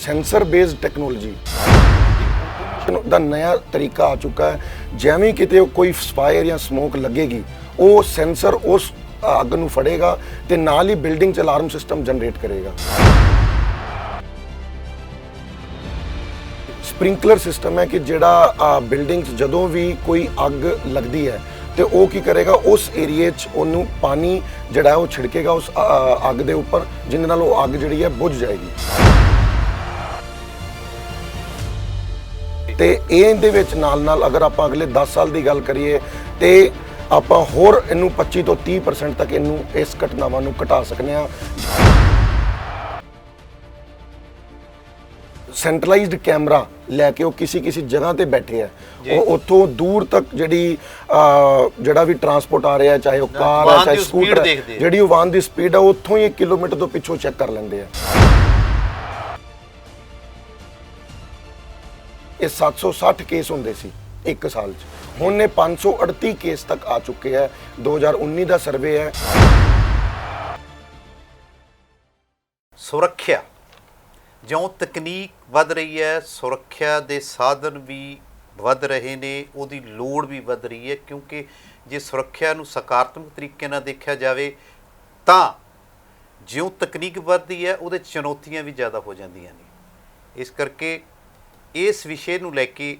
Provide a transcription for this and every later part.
Sensor based technology ਦਾ नया तरीका आ चुका है। ਜਿਵੇਂ ਕਿਤੇ कोई फायर या स्मोक लगेगी वो सेंसर उस ਅੱਗ ਨੂੰ ਫੜੇਗਾ ਤੇ ਨਾਲ ਹੀ ਬਿਲਡਿੰਗ 'ਚ ਅਲਾਰਮ ਸਿਸਟਮ ਜਨਰੇਟ ਕਰੇਗਾ। ਸਪ੍ਰਿੰਕਲਰ ਸਿਸਟਮ ਹੈ ਕਿ ਜਿਹੜਾ ਬਿਲਡਿੰਗ 'ਚ ਜਦੋਂ ਵੀ ਕੋਈ ਅੱਗ ਲੱਗਦੀ ਹੈ ਤੇ ਉਹ ਕੀ ਕਰੇਗਾ, ਉਸ ਏਰੀਏ 'ਚ ਉਹਨੂੰ ਪਾਣੀ ਜਿਹੜਾ ਉਹ ਛਿੜਕੇਗਾ ਉਸ ਅੱਗ ਦੇ ਉੱਪਰ, ਜਿਹਦੇ ਨਾਲ ਉਹ ਅੱਗ ਜਿਹੜੀ ਹੈ ਬੁਝ ਜਾਏਗੀ। ਤੇ ਇਹਦੇ ਵਿੱਚ ਨਾਲ ਅਗਰ ਆਪਾਂ ਅਗਲੇ 10 ਸਾਲ ਦੀ ਗੱਲ ਕਰੀਏ ਤੇ ਆਪਾਂ ਹੋਰ ਇਹਨੂੰ 25 ਤੋਂ 30% ਤੱਕ ਇਹਨੂੰ ਇਸ ਘਟਨਾਵਾਂ ਨੂੰ ਘਟਾ ਸਕਨੇ ਆ। ਸੈਂਟਰਲਾਈਜ਼ਡ ਕੈਮਰਾ ਲੈ ਕੇ ਉਹ ਕਿਸੇ ਜਗ੍ਹਾ ਤੇ ਬੈਠੇ ਆ, ਉਹ ਉੱਥੋਂ ਦੂਰ ਤੱਕ ਜਿਹੜਾ ਵੀ ਟਰਾਂਸਪੋਰਟ ਆ ਰਿਹਾ, ਚਾਹੇ ਉਹ ਕਾਰ ਹੈ ਚਾਹੇ ਸਕੂਟਰ, ਜਿਹੜੀ ਉਹ ਵਾਹਨ ਦੀ ਸਪੀਡ ਆ ਉੱਥੋਂ ਹੀ 1 ਕਿਲੋਮੀਟਰ ਤੋਂ ਪਿੱਛੋਂ ਚੈੱਕ ਕਰ ਲੈਂਦੇ ਆ। ਇਹ 760 ਕੇਸ ਹੁੰਦੇ ਸੀ ਇੱਕ ਸਾਲ 'ਚ, ਹੁਣ ਇਹ 538 ਕੇਸ ਤੱਕ ਆ ਚੁੱਕੇ ਹੈ। 2019 ਦਾ ਸਰਵੇ ਹੈ। ਸੁਰੱਖਿਆ ਜਿਉਂ ਤਕਨੀਕ ਵੱਧ ਰਹੀ ਹੈ, ਸੁਰੱਖਿਆ ਦੇ ਸਾਧਨ ਵੀ ਵੱਧ ਰਹੇ ਨੇ, ਉਹਦੀ ਲੋੜ ਵੀ ਵੱਧ ਰਹੀ ਹੈ, ਕਿਉਂਕਿ ਜੇ ਸੁਰੱਖਿਆ ਨੂੰ ਸਕਾਰਾਤਮਕ ਤਰੀਕੇ ਨਾਲ ਦੇਖਿਆ ਜਾਵੇ ਤਾਂ ਜਿਉਂ ਤਕਨੀਕ ਵੱਧਦੀ ਹੈ ਉਹਦੇ ਚੁਣੌਤੀਆਂ ਵੀ ਜ਼ਿਆਦਾ ਹੋ ਜਾਂਦੀਆਂ ਨੇ। ਇਸ ਕਰਕੇ ਇਸ ਵਿਸ਼ੇ ਨੂੰ ਲੈ ਕੇ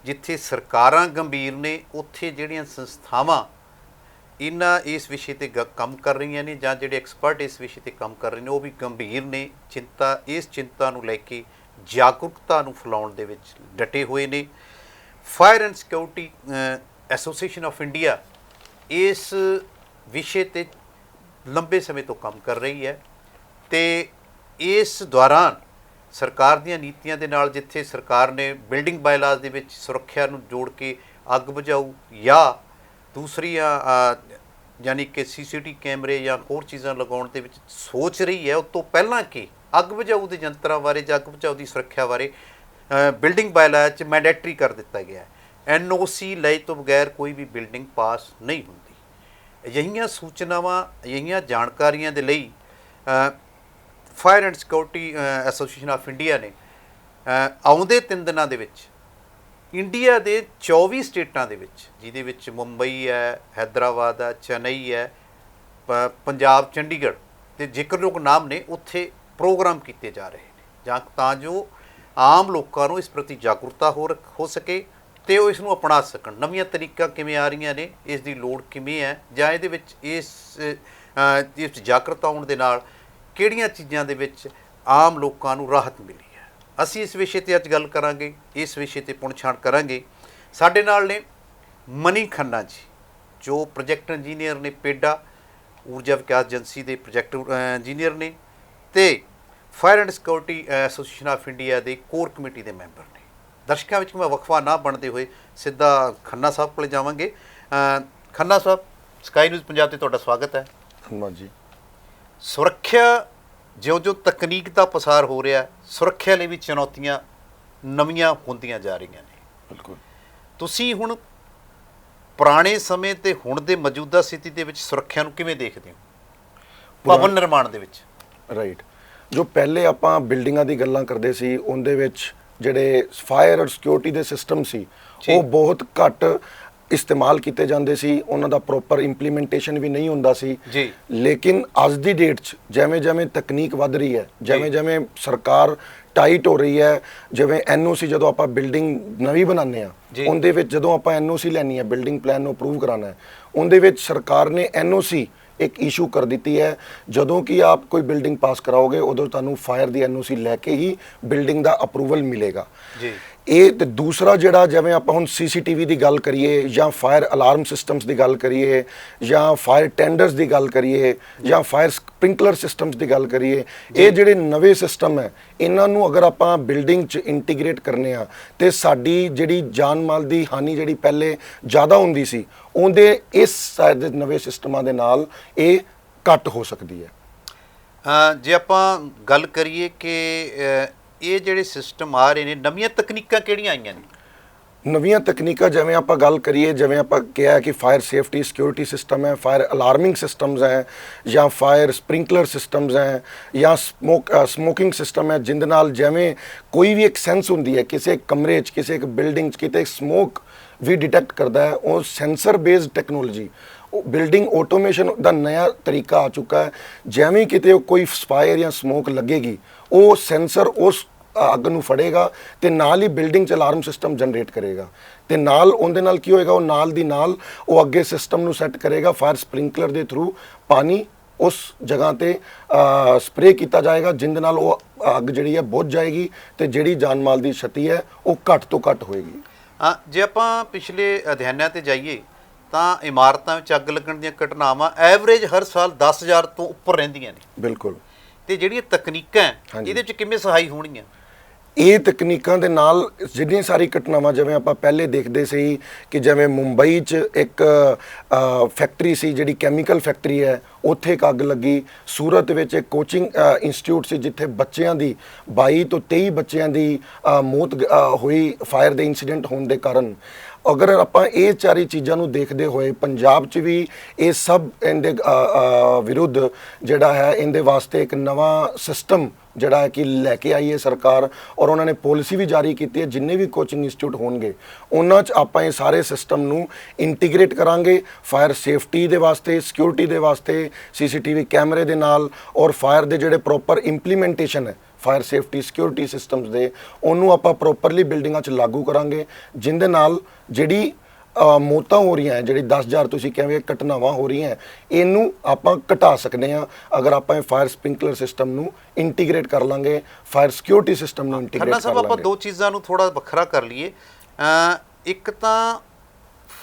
ਜਿੱਥੇ ਸਰਕਾਰਾਂ ਗੰਭੀਰ ਨੇ, ਉੱਥੇ ਜਿਹੜੀਆਂ ਸੰਸਥਾਵਾਂ ਇਸ ਵਿਸ਼ੇ 'ਤੇ ਕੰਮ ਕਰ ਰਹੀਆਂ ਨੇ ਜਾਂ ਜਿਹੜੇ ਐਕਸਪਰਟ ਇਸ ਵਿਸ਼ੇ 'ਤੇ ਕੰਮ ਕਰ ਰਹੇ ਨੇ ਉਹ ਵੀ ਗੰਭੀਰ ਨੇ। ਇਸ ਚਿੰਤਾ ਨੂੰ ਲੈ ਕੇ ਜਾਗਰੂਕਤਾ ਨੂੰ ਫੈਲਾਉਣ ਦੇ ਵਿੱਚ ਡਟੇ ਹੋਏ ਨੇ। Fire and security association of India ਇਸ ਵਿਸ਼ੇ 'ਤੇ ਲੰਬੇ ਸਮੇਂ ਤੋਂ ਕੰਮ ਕਰ ਰਹੀ ਹੈ ਤੇ ਇਸ ਦੌਰਾਨ ਸਰਕਾਰ ਦੀਆਂ ਨੀਤੀਆਂ ਦੇ ਨਾਲ, ਜਿੱਥੇ ਸਰਕਾਰ ਨੇ ਬਿਲਡਿੰਗ ਬਾਇਲਾਜ਼ ਦੇ ਵਿੱਚ ਸੁਰੱਖਿਆ ਨੂੰ ਜੋੜ ਕੇ ਅੱਗ ਬੁਝਾਊ ਜਾਂ ਦੂਸਰੀਆਂ ਯਾਨੀ ਕਿ CCTV ਕੈਮਰੇ ਜਾਂ ਹੋਰ ਚੀਜ਼ਾਂ ਲਗਾਉਣ ਦੇ ਵਿੱਚ ਸੋਚ ਰਹੀ ਹੈ, ਉਸ ਤੋਂ ਪਹਿਲਾਂ ਕਿ ਅੱਗ ਬੁਝਾਊ ਦੇ ਯੰਤਰਾਂ ਬਾਰੇ ਜਾਂ ਅੱਗ ਬੁਝਾਊ ਦੀ ਸੁਰੱਖਿਆ ਬਾਰੇ ਬਿਲਡਿੰਗ ਬਾਇਲਾਜ਼ 'ਚ ਮੈਂਡੇਟਰੀ ਕਰ ਦਿੱਤਾ ਗਿਆ ਹੈ। NOC ਲਏ ਤੋਂ ਬਗੈਰ ਕੋਈ ਵੀ ਬਿਲਡਿੰਗ ਪਾਸ ਨਹੀਂ ਹੁੰਦੀ। ਅਜਿਹੀਆਂ ਸੂਚਨਾਵਾਂ, ਅਜਿਹੀਆਂ ਜਾਣਕਾਰੀਆਂ ਦੇ ਲਈ fire and security association of India ਨੇ ਆਉਂਦੇ 3 ਦਿਨਾਂ ਦੇ ਵਿੱਚ ਇੰਡੀਆ ਦੇ 24 ਸਟੇਟਾਂ ਦੇ ਵਿੱਚ, ਜਿਹਦੇ ਵਿੱਚ ਮੁੰਬਈ ਹੈ, ਹੈਦਰਾਬਾਦ ਹੈ, ਚੇਨਈ ਹੈ, ਪੰਜਾਬ, ਚੰਡੀਗੜ੍ਹ ਦੇ ਜ਼ਿਕਰਯੋਗ ਨਾਮ ਨੇ, ਉੱਥੇ ਪ੍ਰੋਗਰਾਮ ਕੀਤੇ ਜਾ ਰਹੇ ਨੇ ਜਾਂ ਤਾਂ ਜੋ ਆਮ ਲੋਕਾਂ ਨੂੰ ਇਸ ਪ੍ਰਤੀ ਜਾਗਰੂਕਤਾ ਹੋ ਸਕੇ ਤੇ ਉਹ ਇਸ ਨੂੰ ਅਪਣਾ ਸਕਣ। ਨਵੀਆਂ ਤਰੀਕਾਂ ਕਿਵੇਂ ਆ ਰਹੀਆਂ ਨੇ, ਇਸ ਦੀ ਲੋੜ ਕਿਵੇਂ ਹੈ, ਜਾਂ ਇਹਦੇ ਵਿੱਚ ਇਸ ਜਾਗਰੂਕਤਾ ਆਉਣ ਦੇ ਨਾਲ ਕਿਹੜੀਆਂ ਚੀਜ਼ਾਂ ਦੇ ਵਿੱਚ ਆਮ ਲੋਕਾਂ ਨੂੰ ਰਾਹਤ ਮਿਲੀ ਹੈ। ਅਸੀਂ ਇਸ ਵਿਸ਼ੇ 'ਤੇ ਅੱਜ ਗੱਲ ਕਰਾਂਗੇ, ਇਸ ਵਿਸ਼ੇ 'ਤੇ ਪੁੱਛਗਿੱਛ ਕਰਾਂਗੇ। ਸਾਡੇ ਨਾਲ ਨੇ ਮਨੀ ਖੰਨਾ ਜੀ, ਜੋ ਪ੍ਰੋਜੈਕਟ ਇੰਜੀਨੀਅਰ ਨੇ, ਪੇਡਾ ਊਰਜਾ ਵਿਕਾਸ ਏਜੰਸੀ ਦੇ ਪ੍ਰੋਜੈਕਟ ਇੰਜੀਨੀਅਰ ਨੇ ਤੇ fire and security association of India ਦੇ ਕੋਰ ਕਮੇਟੀ ਦੇ ਮੈਂਬਰ ਨੇ। ਦਰਸ਼ਕਾਂ ਵਿੱਚ ਮੈਂ ਵਕਫਾ ਨਾ ਬਣਦੇ ਹੋਏ ਸਿੱਧਾ ਖੰਨਾ ਸਾਹਿਬ ਕੋਲ ਜਾਵਾਂਗੇ। ਖੰਨਾ ਸਾਹਿਬ, ਸਕਾਈ ਨਿਊਜ਼ ਪੰਜਾਬ 'ਤੇ ਤੁਹਾਡਾ ਸਵਾਗਤ ਹੈ। ਧੰਨਵਾਦ ਜੀ। ਸੁਰੱਖਿਆ ਜਿਉਂ ਤਕਨੀਕ ਦਾ ਪਸਾਰ ਹੋ ਰਿਹਾ, ਸੁਰੱਖਿਆ ਲਈ ਵੀ ਚੁਣੌਤੀਆਂ ਨਵੀਆਂ ਹੁੰਦੀਆਂ ਜਾ ਰਹੀਆਂ ਨੇ। ਬਿਲਕੁਲ। ਤੁਸੀਂ ਹੁਣ ਪੁਰਾਣੇ ਸਮੇਂ ਤੇ ਹੁਣ ਦੇ ਮੌਜੂਦਾ ਸਥਿਤੀ ਦੇ ਵਿੱਚ ਸੁਰੱਖਿਆ ਨੂੰ ਕਿਵੇਂ ਦੇਖਦੇ ਹੋ ਭਵਨ ਨਿਰਮਾਣ ਦੇ ਵਿੱਚ? ਰਾਈਟ, ਜੋ ਪਹਿਲੇ ਆਪਾਂ ਬਿਲਡਿੰਗਾਂ ਦੀ ਗੱਲਾਂ ਕਰਦੇ ਸੀ ਉਹਦੇ ਵਿੱਚ ਜਿਹੜੇ ਫਾਇਰ ਔਰ ਸਿਕਿਉਰਿਟੀ ਦੇ ਸਿਸਟਮ ਸੀ ਉਹ ਬਹੁਤ ਘੱਟ ਇਸਤੇਮਾਲ ਕੀਤੇ ਜਾਂਦੇ ਸੀ, ਉਹਨਾਂ ਦਾ ਪ੍ਰੋਪਰ ਇੰਪਲੀਮੈਂਟੇਸ਼ਨ ਵੀ ਨਹੀਂ ਹੁੰਦਾ ਸੀ ਜੀ। ਲੇਕਿਨ ਅੱਜ ਦੀ ਡੇਟ 'ਚ ਜਿਵੇਂ ਤਕਨੀਕ ਵੱਧ ਰਹੀ ਹੈ, ਜਿਵੇਂ ਸਰਕਾਰ ਟਾਈਟ ਹੋ ਰਹੀ ਹੈ, ਜਿਵੇਂ NOC ਜਦੋਂ ਆਪਾਂ ਬਿਲਡਿੰਗ ਨਵੀਂ ਬਣਾਉਂਦੇ ਹਾਂ ਉਹਦੇ ਵਿੱਚ ਜਦੋਂ ਆਪਾਂ NOC ਲੈਣੀ ਹੈ, ਬਿਲਡਿੰਗ ਪਲਾਨ ਨੂੰ ਅਪਰੂਵ ਕਰਾਉਣਾ ਹੈ, ਉਹਦੇ ਵਿੱਚ ਸਰਕਾਰ ਨੇ NOC ਇੱਕ ਇਸ਼ੂ ਕਰ ਦਿੱਤੀ ਹੈ। ਜਦੋਂ ਕਿ ਆਪ ਕੋਈ ਬਿਲਡਿੰਗ ਪਾਸ ਕਰਾਓਗੇ ਉਦੋਂ ਤੁਹਾਨੂੰ ਫਾਇਰ ਦੀ NOC ਲੈ ਕੇ ਹੀ ਬਿਲਡਿੰਗ ਦਾ ਅਪਰੂਵਲ ਮਿਲੇਗਾ ਜੀ। ਇਹ ਤੇ ਦੂਸਰਾ ਜਿਹੜਾ, ਜਿਵੇਂ ਆਪਾਂ ਹੁਣ CCTV ਦੀ ਗੱਲ ਕਰੀਏ ਜਾਂ ਫਾਇਰ ਅਲਾਰਮ ਸਿਸਟਮਸ ਦੀ ਗੱਲ ਕਰੀਏ ਜਾਂ ਫਾਇਰ ਟੈਂਡਰਸ ਦੀ ਗੱਲ ਕਰੀਏ ਜਾਂ ਫਾਇਰ ਸਪ੍ਰਿੰਕਲਰ ਸਿਸਟਮਸ ਦੀ ਗੱਲ ਕਰੀਏ, ਇਹ ਜਿਹੜੇ ਨਵੇਂ ਸਿਸਟਮ ਹੈ ਇਹਨਾਂ ਨੂੰ ਅਗਰ ਆਪਾਂ ਬਿਲਡਿੰਗ 'ਚ ਇੰਟੀਗ੍ਰੇਟ ਕਰਨੇ ਆ ਤੇ ਸਾਡੀ ਜਿਹੜੀ ਜਾਨ ਮਾਲ ਦੀ ਹਾਨੀ ਜਿਹੜੀ ਪਹਿਲੇ ਜ਼ਿਆਦਾ ਹੁੰਦੀ ਸੀ ਉਹਦੇ ਇਸ ਸ਼ਾਇਦ ਨਵੇਂ ਸਿਸਟਮਾਂ ਦੇ ਨਾਲ ਇਹ ਘੱਟ ਹੋ ਸਕਦੀ ਹੈ। ਜੇ ਆਪਾਂ ਗੱਲ ਕਰੀਏ ਕਿ ਇਹ ਜਿਹੜੇ ਸਿਸਟਮ ਆ ਰਹੇ ਨੇ, ਨਵੀਆਂ ਤਕਨੀਕਾਂ ਕਿਹੜੀਆਂ ਆਈਆਂ ਨੇ? ਨਵੀਆਂ ਤਕਨੀਕਾਂ ਜਿਵੇਂ ਆਪਾਂ ਗੱਲ ਕਰੀਏ, ਜਿਵੇਂ ਆਪਾਂ ਕਿਹਾ ਕਿ ਫਾਇਰ ਸੇਫਟੀ ਸਿਕਿਉਰਿਟੀ ਸਿਸਟਮ ਹੈ, ਫਾਇਰ ਅਲਾਰਮਿੰਗ ਸਿਸਟਮਸ ਹੈ, ਜਾਂ ਫਾਇਰ ਸਪ੍ਰਿੰਕਲਰ ਸਿਸਟਮਸ ਹੈ, ਜਾਂ ਸਮੋਕਿੰਗ ਸਿਸਟਮ ਹੈ, ਜਿਹਦੇ ਨਾਲ ਜਿਵੇਂ ਕੋਈ ਵੀ ਇੱਕ ਸੈਂਸ ਹੁੰਦੀ ਹੈ ਕਿਸੇ ਕਮਰੇ 'ਚ, ਕਿਸੇ ਇੱਕ ਬਿਲਡਿੰਗ 'ਚ ਕਿਤੇ ਸਮੋਕ ਵੀ ਡਿਟੈਕਟ ਕਰਦਾ ਹੈ, ਉਹ sensor based technology, building automation ਦਾ ਨया ਤਰੀਕਾ ਆ ਚੁੱਕਾ ਹੈ। ਜਿਵੇਂ ਕਿਤੇ ਕੋਈ ਫਾਇਰ ਜਾਂ ਸਮੋਕ ਲੱਗੇਗੀ, ਉਹ ਸੈਂਸਰ ਉਸ ਅੱਗ ਨੂੰ ਫੜੇਗਾ ਤੇ ਨਾਲ ਹੀ ਬਿਲਡਿੰਗ 'ਚ ਅਲਾਰਮ ਸਿਸਟਮ ਜਨਰੇਟ ਕਰੇਗਾ, ਤੇ ਨਾਲ ਉਹਦੇ ਨਾਲ ਕੀ ਹੋਏਗਾ, ਉਹ ਨਾਲ ਦੀ ਨਾਲ ਉਹ ਅੱਗੇ ਸਿਸਟਮ ਨੂੰ ਸੈੱਟ ਕਰੇਗਾ, ਫਾਇਰ ਸਪ੍ਰਿੰਕਲਰ ਦੇ ਥਰੂ ਪਾਣੀ ਉਸ ਜਗ੍ਹਾ ਤੇ ਸਪਰੇ ਕੀਤਾ ਜਾਏਗਾ, ਜਿਹਦੇ ਨਾਲ ਉਹ ਅੱਗ ਜਿਹੜੀ ਹੈ ਬੁਝ ਜਾਏਗੀ ਤੇ ਜਿਹੜੀ ਜਾਨ ਮਾਲ ਦੀ ਛਤੀ ਹੈ ਉਹ ਘੱਟ ਤੋਂ ਘੱਟ ਹੋਏਗੀ। ਜੇ ਆਪਾਂ ਪਿਛਲੇ ਅਧਿਐਨਾਂ ਤੇ ਜਾਈਏ ਤਾਂ ਇਮਾਰਤਾਂ ਵਿੱਚ ਅੱਗ ਲੱਗਣ ਦੀਆਂ ਘਟਨਾਵਾਂ ਐਵਰੇਜ ਹਰ ਸਾਲ 10,000 ਤੋਂ ਉੱਪਰ ਰਹਿੰਦੀਆਂ ਨੇ। ਬਿਲਕੁਲ। ਤੇ ਜਿਹੜੀਆਂ ਤਕਨੀਕਾਂ ਇਹਦੇ ਵਿੱਚ ਕਿਵੇਂ ਸਹਾਈ ਹੋਣਗੀਆਂ? ਇਹ ਤਕਨੀਕਾਂ ਦੇ ਨਾਲ ਜਿੰਨੀ ਸਾਰੀ ਘਟਨਾਵਾਂ, ਜਿਵੇਂ ਆਪਾਂ ਪਹਿਲੇ ਦੇਖਦੇ ਸੀ ਕਿ ਜਿਵੇਂ ਮੁੰਬਈ 'ਚ ਇੱਕ ਫੈਕਟਰੀ ਸੀ ਜਿਹੜੀ ਕੈਮੀਕਲ ਫੈਕਟਰੀ ਹੈ, ਉੱਥੇ ਇੱਕ ਅੱਗ ਲੱਗੀ। ਸੂਰਤ ਵਿੱਚ ਇੱਕ ਕੋਚਿੰਗ ਇੰਸਟੀਚਿਊਟ ਸੀ ਜਿੱਥੇ ਬੱਚਿਆਂ ਦੀ 22 ਤੋਂ 23 ਬੱਚਿਆਂ ਦੀ ਮੌਤ ਹੋਈ ਫਾਇਰ ਦੇ ਇਨਸੀਡੈਂਟ ਹੋਣ ਦੇ ਕਾਰਨ। ਅਗਰ ਆਪਾਂ ਇਹ ਚਾਰੀ ਚੀਜ਼ਾਂ ਨੂੰ ਦੇਖਦੇ ਹੋਏ ਪੰਜਾਬ 'ਚ ਵੀ ਇਹ ਸਭ ਇਹਦੇ ਵਿਰੁੱਧ ਜਿਹੜਾ ਹੈ, ਇਹਦੇ ਵਾਸਤੇ ਇੱਕ ਨਵਾਂ ਸਿਸਟਮ ਜਿਹੜਾ ਹੈ ਕਿ ਲੈ ਕੇ ਆਈ ਹੈ ਸਰਕਾਰ, ਔਰ ਉਹਨਾਂ ਨੇ ਪਾਲਿਸੀ ਵੀ ਜਾਰੀ ਕੀਤੀ ਹੈ। ਜਿੰਨੇ ਵੀ ਕੋਚਿੰਗ ਇੰਸਟੀਚਿਊਟ ਹੋਣਗੇ ਉਹਨਾਂ 'ਚ ਆਪਾਂ ਇਹ ਸਾਰੇ ਸਿਸਟਮ ਨੂੰ ਇੰਟੀਗ੍ਰੇਟ ਕਰਾਂਗੇ, ਫਾਇਰ ਸੇਫਟੀ ਦੇ ਵਾਸਤੇ, ਸਿਕਿਉਰਿਟੀ ਦੇ ਵਾਸਤੇ, ਸੀਸੀਟੀਵੀ ਕੈਮਰੇ ਦੇ ਨਾਲ, ਔਰ ਫਾਇਰ ਦੇ ਜਿਹੜੇ ਪ੍ਰੋਪਰ ਇੰਪਲੀਮੈਂਟੇਸ਼ਨ ਹੈ ਫਾਇਰ ਸੇਫਟੀ ਸਿਕਿਉਰਿਟੀ ਸਿਸਟਮਸ ਦੇ, ਉਹਨੂੰ ਆਪਾਂ ਪ੍ਰੋਪਰਲੀ ਬਿਲਡਿੰਗਾਂ 'ਚ ਲਾਗੂ ਕਰਾਂਗੇ, ਜਿਹਦੇ ਨਾਲ ਜਿਹੜੀ ਮੌਤਾਂ ਹੋ ਰਹੀਆਂ, ਜਿਹੜੀ 10,000 ਤੁਸੀਂ ਕਹਿੰਦੇ ਘਟਨਾਵਾਂ ਹੋ ਰਹੀਆਂ, ਇਹਨੂੰ ਆਪਾਂ ਘਟਾ ਸਕਦੇ ਹਾਂ ਅਗਰ ਆਪਾਂ ਇਹ ਫਾਇਰ ਸਪ੍ਰਿੰਕਲਰ ਸਿਸਟਮ ਨੂੰ ਇੰਟੀਗ੍ਰੇਟ ਕਰ ਲਾਂਗੇ, ਫਾਇਰ ਸਿਕਿਉਰਿਟੀ ਸਿਸਟਮ ਨੂੰ ਇੰਟੀਗ੍ਰੇਟ ਕਰ ਲਾਂਗੇ। ਆਪਾਂ ਦੋ ਚੀਜ਼ਾਂ ਨੂੰ ਥੋੜਾ ਵੱਖਰਾ ਕਰ ਲਈਏ। ਇੱਕ ਤਾਂ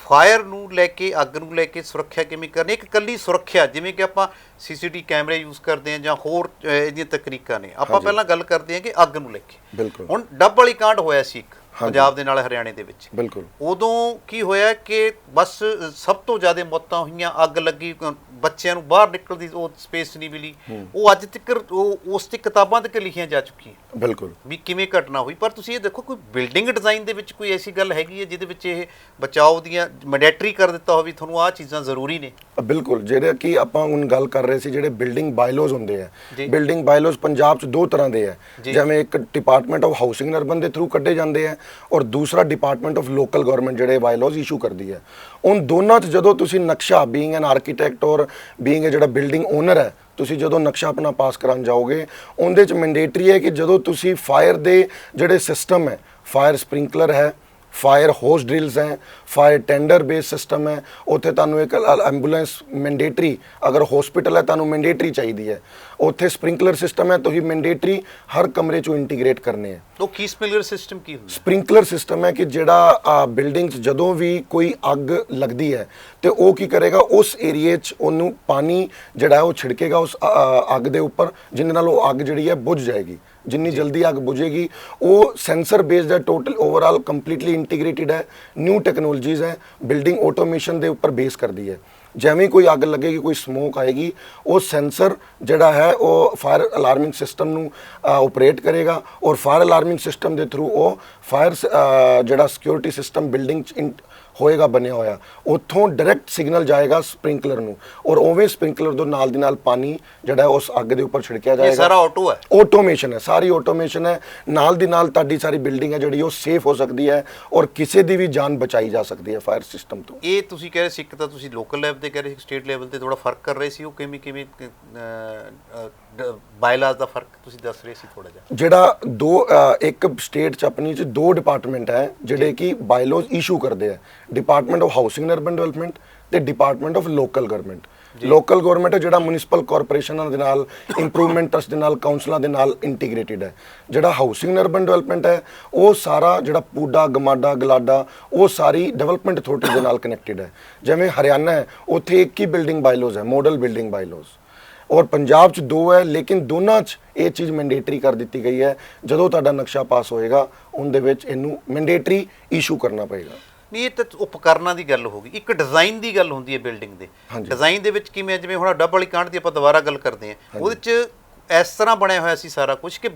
ਫਾਇਰ ਨੂੰ ਲੈ ਕੇ, ਅੱਗ ਨੂੰ ਲੈ ਕੇ ਸੁਰੱਖਿਆ ਕਿਵੇਂ ਕਰਨੀ, ਇੱਕ ਇਕੱਲੀ ਸੁਰੱਖਿਆ ਜਿਵੇਂ ਕਿ ਆਪਾਂ ਸੀਸੀਟੀ ਕੈਮਰੇ ਯੂਜ਼ ਕਰਦੇ ਹਾਂ ਜਾਂ ਹੋਰ ਇਹਦੀਆਂ ਤਕਨੀਕਾਂ ਨੇ। ਆਪਾਂ ਪਹਿਲਾਂ ਗੱਲ ਕਰਦੇ ਹਾਂ ਕਿ ਅੱਗ ਨੂੰ ਲੈ ਕੇ। ਬਿਲਕੁਲ। ਹੁਣ ਡੱਬ ਵਾਲੀ ਕਾਂਡ ਹੋਇਆ ਸੀ ਇੱਕ ਪੰਜਾਬ ਦੇ ਨਾਲ ਹਰਿਆਣੇ ਦੇ ਵਿੱਚ। ਬਿਲਕੁਲ। ਉਦੋਂ ਕੀ ਹੋਇਆ ਕਿ ਬਸ ਸਭ ਤੋਂ ਜ਼ਿਆਦਾ ਮੌਤਾਂ ਹੋਈਆਂ, ਅੱਗ ਲੱਗੀ, ਬੱਚਿਆਂ ਨੂੰ ਬਾਹਰ ਨਿਕਲਣ ਦੀ ਉਹ ਸਪੇਸ ਨਹੀਂ ਮਿਲੀ। ਉਹ ਅੱਜ ਤੱਕ ਉਸ ਤੇ ਕਿਤਾਬਾਂ ਤੱਕ ਲਿਖੀਆਂ ਜਾ ਚੁੱਕੀਆਂ। ਬਿਲਕੁਲ। ਵੀ ਕਿਵੇਂ ਘਟਨਾ ਹੋਈ। ਪਰ ਤੁਸੀਂ ਇਹ ਦੇਖੋ, ਕੋਈ ਬਿਲਡਿੰਗ ਡਿਜ਼ਾਈਨ ਦੇ ਵਿੱਚ ਕੋਈ ਐਸੀ ਗੱਲ ਹੈਗੀ ਹੈ ਜਿਹਦੇ ਵਿੱਚ ਇਹ ਬਚਾਓ ਦੀਆਂ ਮੈਂਡੇਟਰੀ ਕਰ ਦਿੱਤਾ ਹੋਵੇ, ਤੁਹਾਨੂੰ ਆਹ ਚੀਜ਼ਾਂ ਜ਼ਰੂਰੀ ਨੇ? ਬਿਲਕੁਲ। ਜਿਹੜੇ ਕਿ ਆਪਾਂ ਹੁਣ ਗੱਲ ਕਰ ਰਹੇ ਸੀ, ਜਿਹੜੇ ਬਿਲਡਿੰਗ ਬਾਇਲੋਜ਼ ਹੁੰਦੇ ਆ, ਬਿਲਡਿੰਗ ਬਾਇਲੋਜ਼ ਪੰਜਾਬ 'ਚ ਦੋ ਤਰ੍ਹਾਂ ਦੇ ਆ। ਜਿਵੇਂ ਇੱਕ ਡਿਪਾਰਟਮੈਂਟ ਆਫ ਹਾਊਸਿੰਗ ਅਰਬਨ ਦੇ ਥਰੂ ਕੱਢੇ ਜਾਂਦੇ ਆ, ਔਰ ਦੂਸਰਾ ਡਿਪਾਰਟਮੈਂਟ ਆਫ ਲੋਕਲ ਗਵਰਨਮੈਂਟ ਜਿਹੜੇ ਬਾਇਲੋਜ਼ ਇਸ਼ੂ ਕਰਦੀ ਹੈ। ਉਨ ਦੋਨਾਂ 'ਚ ਜਦੋਂ ਤੁਸੀਂ ਨਕਸ਼ਾ, ਬੀਇੰਗ ਐਨ ਆਰਕੀਟੈਕਟ ਔਰ ਬੀਇੰਗ ਜਿਹੜਾ ਬਿਲਡਿੰਗ ਓਨਰ ਹੈ, ਤੁਸੀਂ ਜਦੋਂ ਨਕਸ਼ਾ ਆਪਣਾ ਪਾਸ ਕਰਾਉਣ ਜਾਓਗੇ, ਉਹਦੇ 'ਚ ਮੈਂਡੇਟਰੀ ਹੈ ਕਿ ਜਦੋਂ ਤੁਸੀਂ ਫਾਇਰ ਦੇ ਜਿਹੜੇ ਸਿਸਟਮ ਹੈ, ਫਾਇਰ ਸਪ੍ਰਿੰਕਲਰ ਹੈ, ਫਾਇਰ ਹੋਸ ਡਰਿਲਸ ਹੈ, ਫਾਇਰ ਟੈਂਡਰ ਬੇਸ ਸਿਸਟਮ ਹੈ, ਉੱਥੇ ਤੁਹਾਨੂੰ ਇੱਕ ਐਂਬੂਲੈਂਸ ਮੈਂਡੇਟਰੀ, ਅਗਰ ਹਸਪੀਟਲ ਹੈ ਤੁਹਾਨੂੰ ਮੈਂਡੇਟਰੀ ਚਾਹੀਦੀ ਹੈ, ਉੱਥੇ ਸਪ੍ਰਿੰਕਲਰ ਸਿਸਟਮ ਹੈ, ਤੁਸੀਂ ਮੈਂਡੇਟਰੀ ਹਰ ਕਮਰੇ 'ਚੋਂ ਇੰਟੀਗ੍ਰੇਟ ਕਰਨੇ ਹੈ। ਉਹ ਕੀ ਸਪ੍ਰਿੰਕਲਰ ਸਿਸਟਮ ਕੀ ਹੁੰਦਾ? ਸਪ੍ਰਿੰਕਲਰ ਸਿਸਟਮ ਹੈ ਕਿ ਜਿਹੜਾ ਬਿਲਡਿੰਗ 'ਚ ਜਦੋਂ ਵੀ ਕੋਈ ਅੱਗ ਲੱਗਦੀ ਹੈ ਤੇ ਉਹ ਕੀ ਕਰੇਗਾ, ਉਸ ਏਰੀਏ 'ਚ ਉਹਨੂੰ ਪਾਣੀ ਜਿਹੜਾ ਉਹ ਛਿੜਕੇਗਾ ਉਸ ਅੱਗ ਦੇ ਉੱਪਰ, ਜਿਹਦੇ ਨਾਲ ਉਹ ਅੱਗ ਜਿਹੜੀ ਹੈ ਬੁਝ ਜਾਏਗੀ। ਜਿੰਨੀ ਜਲਦੀ ਅੱਗ ਬੁਝੇਗੀ, ਉਹ ਸੈਂਸਰ ਬੇਸਡ ਹੈ, ਟੋਟਲ ਓਵਰਆਲ ਕੰਪਲੀਟਲੀ ਇੰਟੀਗ੍ਰੇਟਿਡ ਹੈ, ਨਿਊ ਟੈਕਨੋਲੋਜੀਜ਼ ਹੈ, ਬਿਲਡਿੰਗ ਆਟੋਮੇਸ਼ਨ ਦੇ ਉੱਪਰ ਬੇਸ ਕਰਦੀ ਹੈ। ਜਿਵੇਂ ਕੋਈ ਅੱਗ ਲੱਗੇਗੀ, ਕੋਈ ਸਮੋਕ ਆਏਗੀ, ਉਹ ਸੈਂਸਰ ਜਿਹੜਾ ਹੈ ਉਹ ਫਾਇਰ ਅਲਾਰਮਿੰਗ ਸਿਸਟਮ ਨੂੰ ਆਪਰੇਟ ਕਰੇਗਾ, ਔਰ ਫਾਇਰ ਅਲਾਰਮਿੰਗ ਸਿਸਟਮ ਦੇ ਥਰੂ ਉਹ ਫਾਇਰ ਜਿਹੜਾ ਸਿਕਿਉਰਿਟੀ ਸਿਸਟਮ ਬਿਲਡਿੰਗ 'ਚ ਹੋਏਗਾ ਬਣਿਆ ਹੋਇਆ, ਉੱਥੋਂ ਡਾਇਰੈਕਟ ਸਿਗਨਲ ਜਾਏਗਾ ਸਪ੍ਰਿੰਕਲਰ ਨੂੰ, ਔਰ ਉਵੇਂ ਸਪ੍ਰਿੰਕਲਰ ਤੋਂ ਨਾਲ ਦੀ ਨਾਲ ਪਾਣੀ ਜਿਹੜਾ ਉਸ ਅੱਗ ਦੇ ਉੱਪਰ ਛਿੜਕਿਆ ਜਾਏਗਾ। ਇਹ ਸਾਰਾ ਆਟੋ ਹੈ, ਆਟੋਮੇਸ਼ਨ ਹੈ, ਸਾਰੀ ਆਟੋਮੇਸ਼ਨ ਹੈ। ਨਾਲ ਦੀ ਨਾਲ ਤੁਹਾਡੀ ਸਾਰੀ ਬਿਲਡਿੰਗ ਹੈ ਜਿਹੜੀ ਉਹ ਸੇਫ ਹੋ ਸਕਦੀ ਹੈ, ਔਰ ਕਿਸੇ ਦੀ ਵੀ ਜਾਨ ਬਚਾਈ ਜਾ ਸਕਦੀ ਹੈ ਫਾਇਰ ਸਿਸਟਮ ਤੋਂ। ਇਹ ਤੁਸੀਂ ਕਹਿ ਰਹੇ ਸੀ, ਇੱਕ ਤਾਂ ਤੁਸੀਂ ਲੋਕਲ ਲੈਵਲ ਤੇ ਕਹਿ ਰਹੇ ਸੀ, ਸਟੇਟ ਲੈਵਲ ਤੇ ਥੋੜਾ ਫਰਕ ਕਰ ਰਹੇ ਸੀ, ਉਹ ਕਿਵੇਂ ਬਾਇਲਾਜ਼ ਦਾ ਫਰਕ ਤੁਸੀਂ ਦੱਸ ਰਹੇ ਸੀ ਥੋੜਾ ਜਿਹਾ। ਜਿਹੜਾ ਇੱਕ ਸਟੇਟ 'ਚ ਆਪਣੀ 'ਚ ਦੋ ਡਿਪਾਰਟਮੈਂਟ ਹੈ ਜਿਹੜੇ ਕਿ ਬਾਇਲੋਜ਼ ਇਸ਼ੂ ਕਰਦੇ ਆ, department of housing and urban development ਤੇ department of local government. Local government ਹੈ ਜਿਹੜਾ ਮਿਊਨਿਸਪਲ ਕਾਰਪੋਰੇਸ਼ਨਾਂ ਦੇ ਨਾਲ, ਇੰਪਰੂਵਮੈਂਟ ਟਰਸਟ ਦੇ ਨਾਲ, ਕਾਉਂਸਲਾਂ ਦੇ ਨਾਲ ਇੰਟੀਗ੍ਰੇਟਿਡ ਹੈ। ਜਿਹੜਾ ਹਾਊਸਿੰਗ ਐਂਡ ਅਰਬਨ ਡਿਵੈਲਪਮੈਂਟ ਹੈ, ਉਹ ਸਾਰਾ ਜਿਹੜਾ ਪੂਡਾ, ਗਮਾਡਾ, ਗਲਾਡਾ, ਉਹ ਸਾਰੀ ਡਿਵੈਲਪਮੈਂਟ ਅਥਾਰਟੀ ਦੇ ਨਾਲ ਕਨੈਕਟਿਡ ਹੈ। ਜਿਵੇਂ ਹਰਿਆਣਾ ਹੈ, ਉੱਥੇ ਇੱਕ ਹੀ ਬਿਲਡਿੰਗ ਬਾਇਲੋਜ਼ ਹੈ, ਮਾਡਲ ਬਿਲਡਿੰਗ ਬਾਇਲੋਜ਼, ਔਰ ਪੰਜਾਬ 'ਚ ਦੋ ਹੈ, ਲੇਕਿਨ ਦੋਨਾਂ 'ਚ ਇਹ ਚੀਜ਼ ਮੈਂਡੇਟਰੀ ਕਰ ਦਿੱਤੀ ਗਈ ਹੈ। ਜਦੋਂ ਤੁਹਾਡਾ ਨਕਸ਼ਾ ਪਾਸ ਹੋਏਗਾ, ਉਹਦੇ ਵਿੱਚ ਇਹਨੂੰ ਮੈਂਡੇਟਰੀ ਇਸ਼ੂ ਕਰਨਾ ਪਏਗਾ। ਨਹੀਂ, ਇਹ ਤਾਂ ਉਪਕਰਨਾਂ ਦੀ ਗੱਲ ਹੋ ਗਈ, ਇੱਕ ਡਿਜ਼ਾਈਨ ਦੀ ਗੱਲ ਹੁੰਦੀ ਹੈ ਬਿਲਡਿੰਗ ਦੇ। ਡਿਜ਼ਾਈਨ ਦੇ ਵਿੱਚ ਕਿਵੇਂ, ਜਿਵੇਂ ਹੁਣ ਡੱਬ ਵਾਲੀ ਕਾਂਡ ਦੀ ਆਪਾਂ ਦੁਬਾਰਾ ਗੱਲ ਕਰਦੇ ਹਾਂ, ਉਹਦੇ 'ਚ ਇਸ ਤਰ੍ਹਾਂ ਬਣਿਆ ਹੋਇਆ ਸੀ ਸਾਰਾ ਕੁਝ ਕਿ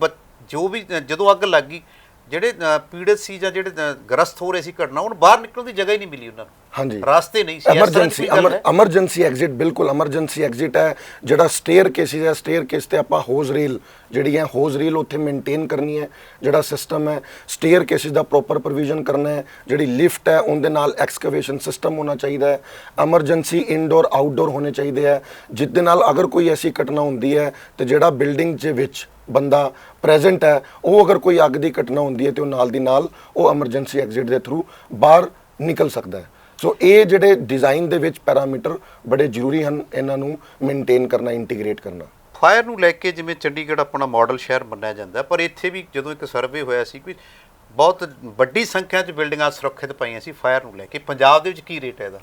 ਜੋ ਵੀ ਜਦੋਂ ਅੱਗ ਲੱਗ ਗਈ, ਜਿਹੜੇ ਪੀੜਤ ਸੀ ਜਾਂ ਜਿਹੜੇ ਗ੍ਰਸਤ ਹੋ ਰਹੇ ਸੀ ਘਟਨਾ, ਹੁਣ ਬਾਹਰ ਨਿਕਲਣ ਦੀ ਜਗ੍ਹਾ ਹੀ ਨਹੀਂ ਮਿਲੀ ਉਹਨਾਂ ਨੂੰ। ਹਾਂਜੀ, ਰਾਸਤੇ ਨਹੀਂ ਸੀ। ਐਮਰਜੈਂਸੀ ਐਗਜ਼ਿਟ, ਬਿਲਕੁਲ ਐਮਰਜੈਂਸੀ ਐਗਜ਼ਿਟ ਹੈ। ਜਿਹੜਾ ਸਟੇਅਰ ਕੇਸਿਸ ਹੈ, ਸਟੇਅਰ ਕੇਸ ਤੇ ਆਪਾਂ ਹੋਜ਼ ਰੀਲ ਜਿਹੜੀ ਹੈ, ਹੋਜ਼ ਰੀਲ ਉੱਥੇ ਮੇਨਟੇਨ ਕਰਨੀ ਹੈ। ਜਿਹੜਾ ਸਿਸਟਮ ਹੈ ਸਟੇਅਰ ਕੇਸਿਸ ਦਾ ਪ੍ਰੋਪਰ ਪ੍ਰੋਵੀਜ਼ਨ ਕਰਨਾ ਹੈ। ਜਿਹੜੀ ਲਿਫਟ ਹੈ ਉਹਦੇ ਨਾਲ ਐਕਸਕੇਵੇਸ਼ਨ ਸਿਸਟਮ ਹੋਣਾ ਚਾਹੀਦਾ ਹੈ। ਐਮਰਜੈਂਸੀ ਇਨਡੋਰ ਆਊਟਡੋਰ ਹੋਣੇ ਚਾਹੀਦੇ ਹੈ, ਜਿਹਦੇ ਨਾਲ ਅਗਰ ਕੋਈ ਐਸੀ ਘਟਨਾ ਹੁੰਦੀ ਹੈ ਤੇ ਜਿਹੜਾ ਬਿਲਡਿੰਗ ਦੇ ਵਿੱਚ ਬੰਦਾ ਪ੍ਰੈਜ਼ੈਂਟ ਹੈ, ਉਹ ਅਗਰ ਕੋਈ ਅੱਗ ਦੀ ਘਟਨਾ ਹੁੰਦੀ ਹੈ ਤੇ ਉਹ ਨਾਲ ਦੀ ਨਾਲ ਉਹ ਐਮਰਜੈਂਸੀ ਐਗਜ਼ਿਟ ਦੇ ਥਰੂ ਬਾਹਰ ਨਿਕਲ ਸਕਦਾ ਹੈ। ਸੋ ਇਹ ਜਿਹੜੇ ਡਿਜ਼ਾਈਨ ਦੇ ਵਿੱਚ ਪੈਰਾਮੀਟਰ ਬੜੇ ਜ਼ਰੂਰੀ ਹਨ, ਇਹਨਾਂ ਨੂੰ ਮੇਨਟੇਨ ਕਰਨਾ, ਇੰਟੀਗ੍ਰੇਟ ਕਰਨਾ। ਫਾਇਰ ਨੂੰ ਲੈ ਕੇ ਜਿਵੇਂ ਚੰਡੀਗੜ੍ਹ ਆਪਣਾ ਮਾਡਲ ਸ਼ਹਿਰ ਮੰਨਿਆ ਜਾਂਦਾ, ਪਰ ਇੱਥੇ ਵੀ ਜਦੋਂ ਇੱਕ ਸਰਵੇ ਹੋਇਆ ਸੀ ਕਿ ਬਹੁਤ ਵੱਡੀ ਸੰਖਿਆ 'ਚ ਬਿਲਡਿੰਗਾਂ ਸੁਰੱਖਿਅਤ ਪਾਈਆਂ ਸੀ ਫਾਇਰ ਨੂੰ ਲੈ ਕੇ। ਪੰਜਾਬ ਦੇ ਵਿੱਚ ਕੀ ਰੇਟ ਹੈ ਇਹਦਾ?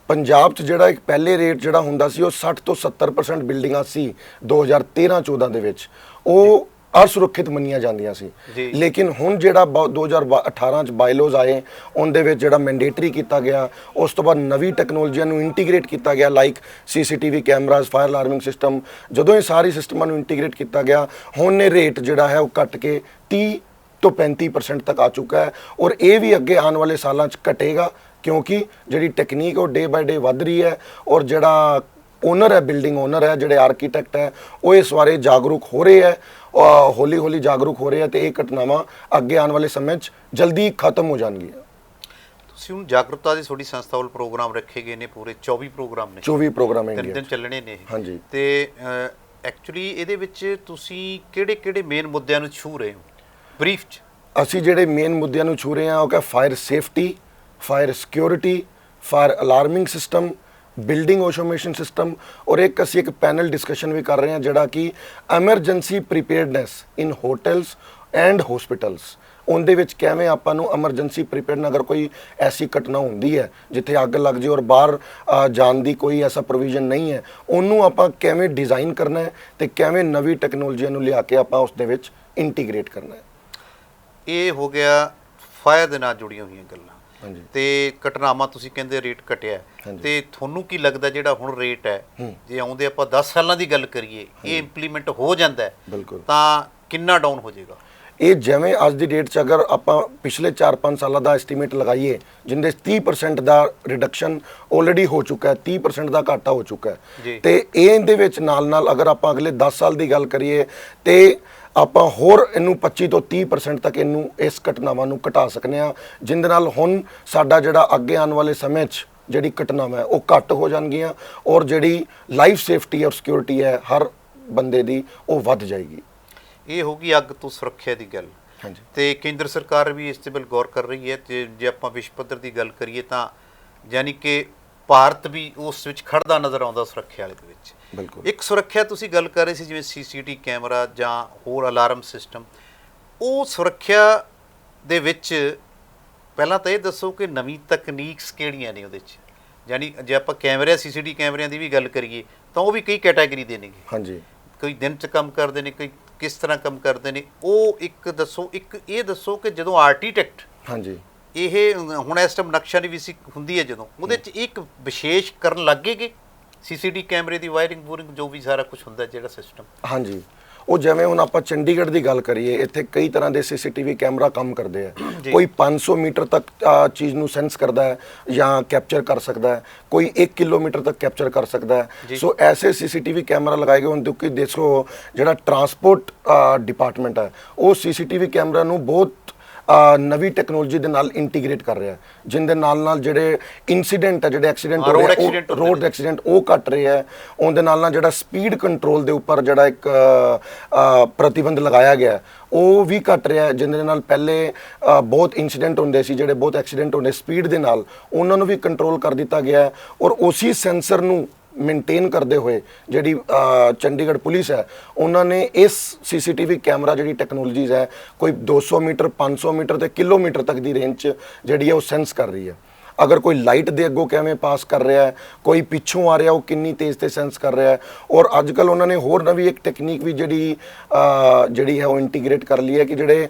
ਪੰਜਾਬ 'ਚ ਜਿਹੜਾ ਇੱਕ ਪਹਿਲੇ ਰੇਟ ਜਿਹੜਾ ਹੁੰਦਾ ਸੀ ਉਹ 60 ਤੋਂ 70% ਬਿਲਡਿੰਗਾਂ ਸੀ 2013-14 ਦੇ ਵਿੱਚ, ਉਹ ਅਸੁਰੱਖਿਅਤ ਮੰਨੀਆਂ ਜਾਂਦੀਆਂ ਸੀ। ਲੇਕਿਨ ਹੁਣ ਜਿਹੜਾ 2018 'ਚ ਬਾਇਲੋਜ਼ ਆਏ, ਉਹਦੇ ਵਿੱਚ ਜਿਹੜਾ ਮੈਂਡੇਟਰੀ ਕੀਤਾ ਗਿਆ, ਉਸ ਤੋਂ ਬਾਅਦ ਨਵੀਂ ਟੈਕਨੋਲੋਜੀਆਂ ਨੂੰ ਇੰਟੀਗ੍ਰੇਟ ਕੀਤਾ ਗਿਆ, like CCTV cameras, fire alarming system. ਜਦੋਂ ਇਹ ਸਾਰੀ ਸਿਸਟਮਾਂ ਨੂੰ ਇੰਟੀਗ੍ਰੇਟ ਕੀਤਾ ਗਿਆ, ਹੁਣ ਇਹ ਰੇਟ ਜਿਹੜਾ ਹੈ ਉਹ ਘਟ ਕੇ 30 ਤੋਂ 35% ਤੱਕ ਆ ਚੁੱਕਾ ਹੈ, ਔਰ ਇਹ ਵੀ ਅੱਗੇ ਆਉਣ ਵਾਲੇ ਸਾਲਾਂ 'ਚ ਘਟੇਗਾ, ਕਿਉਂਕਿ ਜਿਹੜੀ ਟੈਕਨੀਕ ਉਹ ਡੇ ਬਾਏ ਡੇ ਵੱਧ ਰਹੀ ਹੈ, ਔਰ ਜਿਹੜਾ ਓਨਰ ਹੈ, ਬਿਲਡਿੰਗ ਓਨਰ ਹੈ, ਜਿਹੜੇ ਆਰਕੀਟੈਕਟ ਹੈ, ਉਹ ਇਸ ਬਾਰੇ ਜਾਗਰੂਕ ਹੋ ਰਹੇ ਹੈ, ਹੌਲੀ ਹੌਲੀ ਜਾਗਰੂਕ ਹੋ ਰਹੇ ਹੈ, ਤੇ ਇਹ ਘਟਨਾਵਾਂ ਅੱਗੇ ਆਉਣ ਵਾਲੇ ਸਮੇਂ 'ਚ ਜਲਦੀ ਖਤਮ ਹੋ ਜਾਣਗੀਆਂ। ਤੁਸੀਂ ਹੁਣ ਜਾਗਰੂਕਤਾ ਦੀ ਤੁਹਾਡੀ ਸੰਸਥਾ ਵੱਲ ਪ੍ਰੋਗਰਾਮ ਰੱਖੇ ਗਏ ਨੇ, ਪੂਰੇ 24 ਪ੍ਰੋਗਰਾਮ ਨੇ। 24 ਪ੍ਰੋਗਰਾਮ ਤਿੰਨ ਦਿਨ ਚੱਲਣੇ ਨੇ ਇਹ। ਹਾਂਜੀ। ਤੇ ਐਕਚੁਅਲੀ ਇਹਦੇ ਵਿੱਚ ਤੁਸੀਂ ਕਿਹੜੇ ਮੇਨ ਮੁੱਦਿਆਂ ਨੂੰ ਛੂ ਰਹੇ ਹੋ ਬਰੀਫ 'ਚ? ਅਸੀਂ ਜਿਹੜੇ ਮੇਨ ਮੁੱਦਿਆਂ ਨੂੰ ਛੂ ਰਹੇ ਹਾਂ ਉਹ ਕਿ fire safety, fire security, fire alarming system, building automation system, ਔਰ ਅਸੀਂ ਇੱਕ ਪੈਨਲ ਡਿਸਕਸ਼ਨ ਵੀ ਕਰ ਰਹੇ ਹਾਂ ਜਿਹੜਾ ਕਿ emergency preparedness in hotels and hospitals. ਉਹਦੇ ਵਿੱਚ ਕਿਵੇਂ ਆਪਾਂ ਨੂੰ ਐਮਰਜੈਂਸੀ ਪ੍ਰੀਪੇਅਰਡ, ਅਗਰ ਕੋਈ ਐਸੀ ਘਟਨਾ ਹੁੰਦੀ ਹੈ ਜਿੱਥੇ ਅੱਗ ਲੱਗ ਜੇ ਔਰ ਬਾਹਰ ਜਾਣ ਦੀ ਕੋਈ ਐਸਾ ਪ੍ਰੋਵੀਜ਼ਨ ਨਹੀਂ ਹੈ, ਉਹਨੂੰ ਆਪਾਂ ਕਿਵੇਂ ਡਿਜ਼ਾਈਨ ਕਰਨਾ ਹੈ ਤੇ ਕਿਵੇਂ ਨਵੀਂ ਟੈਕਨੋਲੋਜੀਆਂ ਨੂੰ ਲਿਆ ਕੇ ਆਪਾਂ ਉਸ ਦੇ ਵਿੱਚ ਇੰਟੀਗ੍ਰੇਟ ਕਰਨਾ ਹੈ। ਇਹ ਹੋ ਗਿਆ ਫਾਇਰ ਦੇ ਨਾਲ ਜੁੜੀਆਂ ਹੋਈਆਂ ਗੱਲਾਂ। ਹਾਂਜੀ। ਤੇ ਘਟਨਾਵਾਂ ਤੁਸੀਂ ਕਹਿੰਦੇ ਰੇਟ ਘਟਿਆ, ਤੇ ਤੁਹਾਨੂੰ ਕੀ ਲੱਗਦਾ ਜਿਹੜਾ ਹੁਣ ਰੇਟ ਹੈ, ਜੇ ਆਉਂਦੇ ਆਪਾਂ 10 ਸਾਲਾਂ ਦੀ ਗੱਲ ਕਰੀਏ, ਇਹ ਇੰਪਲੀਮੈਂਟ ਹੋ ਜਾਂਦਾ ਹੈ ਤਾਂ ਕਿੰਨਾ ਡਾਊਨ ਹੋ ਜਾਏਗਾ? ਇਹ ਜਿਵੇਂ ਅੱਜ ਦੀ ਡੇਟ 'ਚ ਅਗਰ ਆਪਾਂ ਪਿਛਲੇ 4-5 ਸਾਲਾਂ ਦਾ ਐਸਟੀਮੇਟ ਲਗਾਈਏ, ਜਿੰਦੇ 30% ਦਾ ਰਿਡਕਸ਼ਨ ਆਲਰੇਡੀ ਹੋ ਚੁੱਕਾ ਹੈ, 30% ਦਾ ਘਾਟਾ ਹੋ ਚੁੱਕਾ ਹੈ, ਤੇ ਇਹਦੇ ਵਿੱਚ ਨਾਲ ਅਗਰ ਆਪਾਂ ਅਗਲੇ 10 ਸਾਲ ਦੀ ਗੱਲ ਕਰੀਏ ਤੇ ਆਪਾਂ ਹੋਰ ਇਹਨੂੰ 25 ਤੋਂ 30% ਤੱਕ ਇਸ ਘਟਨਾਵਾਂ ਨੂੰ ਘਟਾ ਸਕਨੇ ਆ, ਜਿੰਦੇ ਨਾਲ ਹੁਣ ਸਾਡਾ ਜਿਹੜਾ ਅੱਗੇ ਆਉਣ ਵਾਲੇ ਸਮੇਂ 'ਚ ਜਿਹੜੀ ਘਟਨਾਵਾਂ ਹੈ ਉਹ ਘੱਟ ਹੋ ਜਾਣਗੀਆਂ, ਔਰ ਜਿਹੜੀ ਲਾਈਫ ਸੇਫਟੀ ਔਰ ਸਿਕਿਉਰਿਟੀ ਹੈ ਹਰ ਬੰਦੇ ਦੀ, ਉਹ ਵੱਧ ਜਾਏਗੀ। ਇਹ ਹੋਗੀ ਅੱਗ ਤੋਂ ਸੁਰੱਖਿਆ ਦੀ ਗੱਲ। ਹਾਂਜੀ। ਤੇ ਕੇਂਦਰ ਸਰਕਾਰ ਵੀ ਇਸ 'ਤੇ ਬਿਲ ਗੌਰ ਕਰ ਰਹੀ ਹੈ, ਤੇ ਜੇ ਆਪਾਂ ਵਿਸ਼ਵ ਪੱਧਰ ਦੀ ਗੱਲ ਕਰੀਏ ਤਾਂ ਯਾਨੀ ਕਿ ਭਾਰਤ ਵੀ ਉਸ ਵਿੱਚ ਖੜਦਾ ਨਜ਼ਰ ਆਉਂਦਾ ਸੁਰੱਖਿਆ ਵਾਲੇ ਦੇ ਵਿੱਚ। ਬਿਲਕੁਲ। ਇੱਕ ਸੁਰੱਖਿਆ ਤੁਸੀਂ ਗੱਲ ਕਰ ਰਹੇ ਸੀ ਜਿਵੇਂ CCTV ਕੈਮਰਾ ਜਾਂ ਹੋਰ ਅਲਾਰਮ ਸਿਸਟਮ, ਉਹ ਸੁਰੱਖਿਆ ਦੇ ਵਿੱਚ ਪਹਿਲਾਂ ਤਾਂ ਇਹ ਦੱਸੋ ਕਿ ਨਵੀਂ ਤਕਨੀਕਸ ਕਿਹੜੀਆਂ ਨੇ ਉਹਦੇ 'ਚ? ਯਾਨੀ ਜੇ ਆਪਾਂ CCTV ਕੈਮਰਿਆਂ ਦੀ ਵੀ ਗੱਲ ਕਰੀਏ ਤਾਂ ਉਹ ਵੀ ਕਈ ਕੈਟਾਗਰੀ ਦੇ ਨੇਗੇ। ਹਾਂਜੀ। ਕੋਈ ਦਿਨ 'ਚ ਕੰਮ ਕਰਦੇ ਨੇ, ਕੋਈ ਕਿਸ ਤਰ੍ਹਾਂ ਕੰਮ ਕਰਦੇ ਨੇ, ਉਹ ਇੱਕ ਦੱਸੋ। ਇੱਕ ਇਹ ਦੱਸੋ ਕਿ ਜਦੋਂ ਆਰਕੀਟੈਕਟ, ਹਾਂਜੀ, ਇਹ ਹੁਣ ਇਸ ਟਾਈਮ ਨਕਸ਼ਾ ਨਿਵੀਸੀ ਹੁੰਦੀ ਹੈ, ਜਦੋਂ ਉਹਦੇ 'ਚ ਇੱਕ ਵਿਸ਼ੇਸ਼ ਕਰਨ ਲੱਗੇਗੇ CCTV ਕੈਮਰੇ ਦੀ ਵਾਇਰਿੰਗ ਵੂਰਿੰਗ ਜੋ ਵੀ ਸਾਰਾ ਕੁਝ ਹੁੰਦਾ ਜਿਹੜਾ ਸਿਸਟਮ? ਹਾਂਜੀ। ਉਹ ਜਿਵੇਂ ਹੁਣ ਆਪਾਂ ਚੰਡੀਗੜ੍ਹ ਦੀ ਗੱਲ ਕਰੀਏ, ਇੱਥੇ ਕਈ ਤਰ੍ਹਾਂ ਦੇ CCTV ਕੈਮਰਾ ਕੰਮ ਕਰਦੇ ਆ। ਕੋਈ 500 ਮੀਟਰ ਤੱਕ ਚੀਜ਼ ਨੂੰ ਸੈਂਸ ਕਰਦਾ ਹੈ ਜਾਂ ਕੈਪਚਰ ਕਰ ਸਕਦਾ ਹੈ, ਕੋਈ 1 ਕਿਲੋਮੀਟਰ ਤੱਕ ਕੈਪਚਰ ਕਰ ਸਕਦਾ ਹੈ। ਸੋ ਐਸੇ CCTV ਕੈਮਰਾ ਲਗਾਏ ਗਏ ਹੁਣ, ਕਿਉਂਕਿ ਦੇਖੋ ਜਿਹੜਾ ਟਰਾਂਸਪੋਰਟ ਡਿਪਾਰਟਮੈਂਟ ਹੈ ਉਹ CCTV ਕੈਮਰਾ ਨੂੰ ਬਹੁਤ ਨਵੀਂ ਟੈਕਨੋਲੋਜੀ ਦੇ ਨਾਲ ਇੰਟੀਗ੍ਰੇਟ ਕਰ ਰਿਹਾ, ਜਿਹਦੇ ਨਾਲ ਜਿਹੜੇ ਇਨਸੀਡੈਂਟ ਹੈ, ਜਿਹੜੇ ਐਕਸੀਡੈਂਟ ਹੋ ਰਹੇ, ਰੋਡ ਐਕਸੀਡੈਂਟ, ਉਹ ਘਟ ਰਹੇ ਹੈ। ਉਹਦੇ ਨਾਲ ਜਿਹੜਾ ਸਪੀਡ ਕੰਟਰੋਲ ਦੇ ਉੱਪਰ ਜਿਹੜਾ ਇੱਕ ਪ੍ਰਤੀਬੰਧ ਲਗਾਇਆ ਗਿਆ, ਉਹ ਵੀ ਘਟ ਰਿਹਾ, ਜਿਹਦੇ ਨਾਲ ਪਹਿਲੇ ਬਹੁਤ ਇਨਸੀਡੈਂਟ ਹੁੰਦੇ ਸੀ, ਜਿਹੜੇ ਬਹੁਤ ਐਕਸੀਡੈਂਟ ਹੁੰਦੇ ਸਪੀਡ ਦੇ ਨਾਲ, ਉਹਨਾਂ ਨੂੰ ਵੀ ਕੰਟਰੋਲ ਕਰ ਦਿੱਤਾ ਗਿਆ। ਔਰ ਉਸੇ ਸੈਂਸਰ ਨੂੰ ਮੇਨਟੇਨ ਕਰਦੇ ਹੋਏ ਜਿਹੜੀ ਚੰਡੀਗੜ੍ਹ ਪੁਲਿਸ ਹੈ, ਉਹਨਾਂ ਨੇ ਇਸ CCTV ਕੈਮਰਾ ਜਿਹੜੀ ਟੈਕਨੋਲੋਜੀਜ਼ ਹੈ, ਕੋਈ 200 ਮੀਟਰ, 500 ਮੀਟਰ ਤੇ ਕਿਲੋਮੀਟਰ ਤੱਕ ਦੀ ਰੇਂਜ 'ਚ ਜਿਹੜੀ ਹੈ ਉਹ ਸੈਂਸ ਕਰ ਰਹੀ ਹੈ। ਅਗਰ ਕੋਈ ਲਾਈਟ ਦੇ ਅੱਗੋਂ ਕਿਵੇਂ ਪਾਸ ਕਰ ਰਿਹਾ ਹੈ, ਕੋਈ ਪਿੱਛੋਂ ਆ ਰਿਹਾ, ਉਹ ਕਿੰਨੀ ਤੇਜ਼ ਤੇ ਸੈਂਸ ਕਰ ਰਿਹਾ ਹੈ। ਔਰ ਅੱਜ ਕੱਲ੍ਹ ਉਹਨਾਂ ਨੇ ਹੋਰ ਨਵੀਂ ਇੱਕ ਟੈਕਨੀਕ ਵੀ ਜਿਹੜੀ ਹੈ ਉਹ ਇੰਟੀਗ੍ਰੇਟ ਕਰ ਲਈ ਹੈ ਕਿ ਜਿਹੜੇ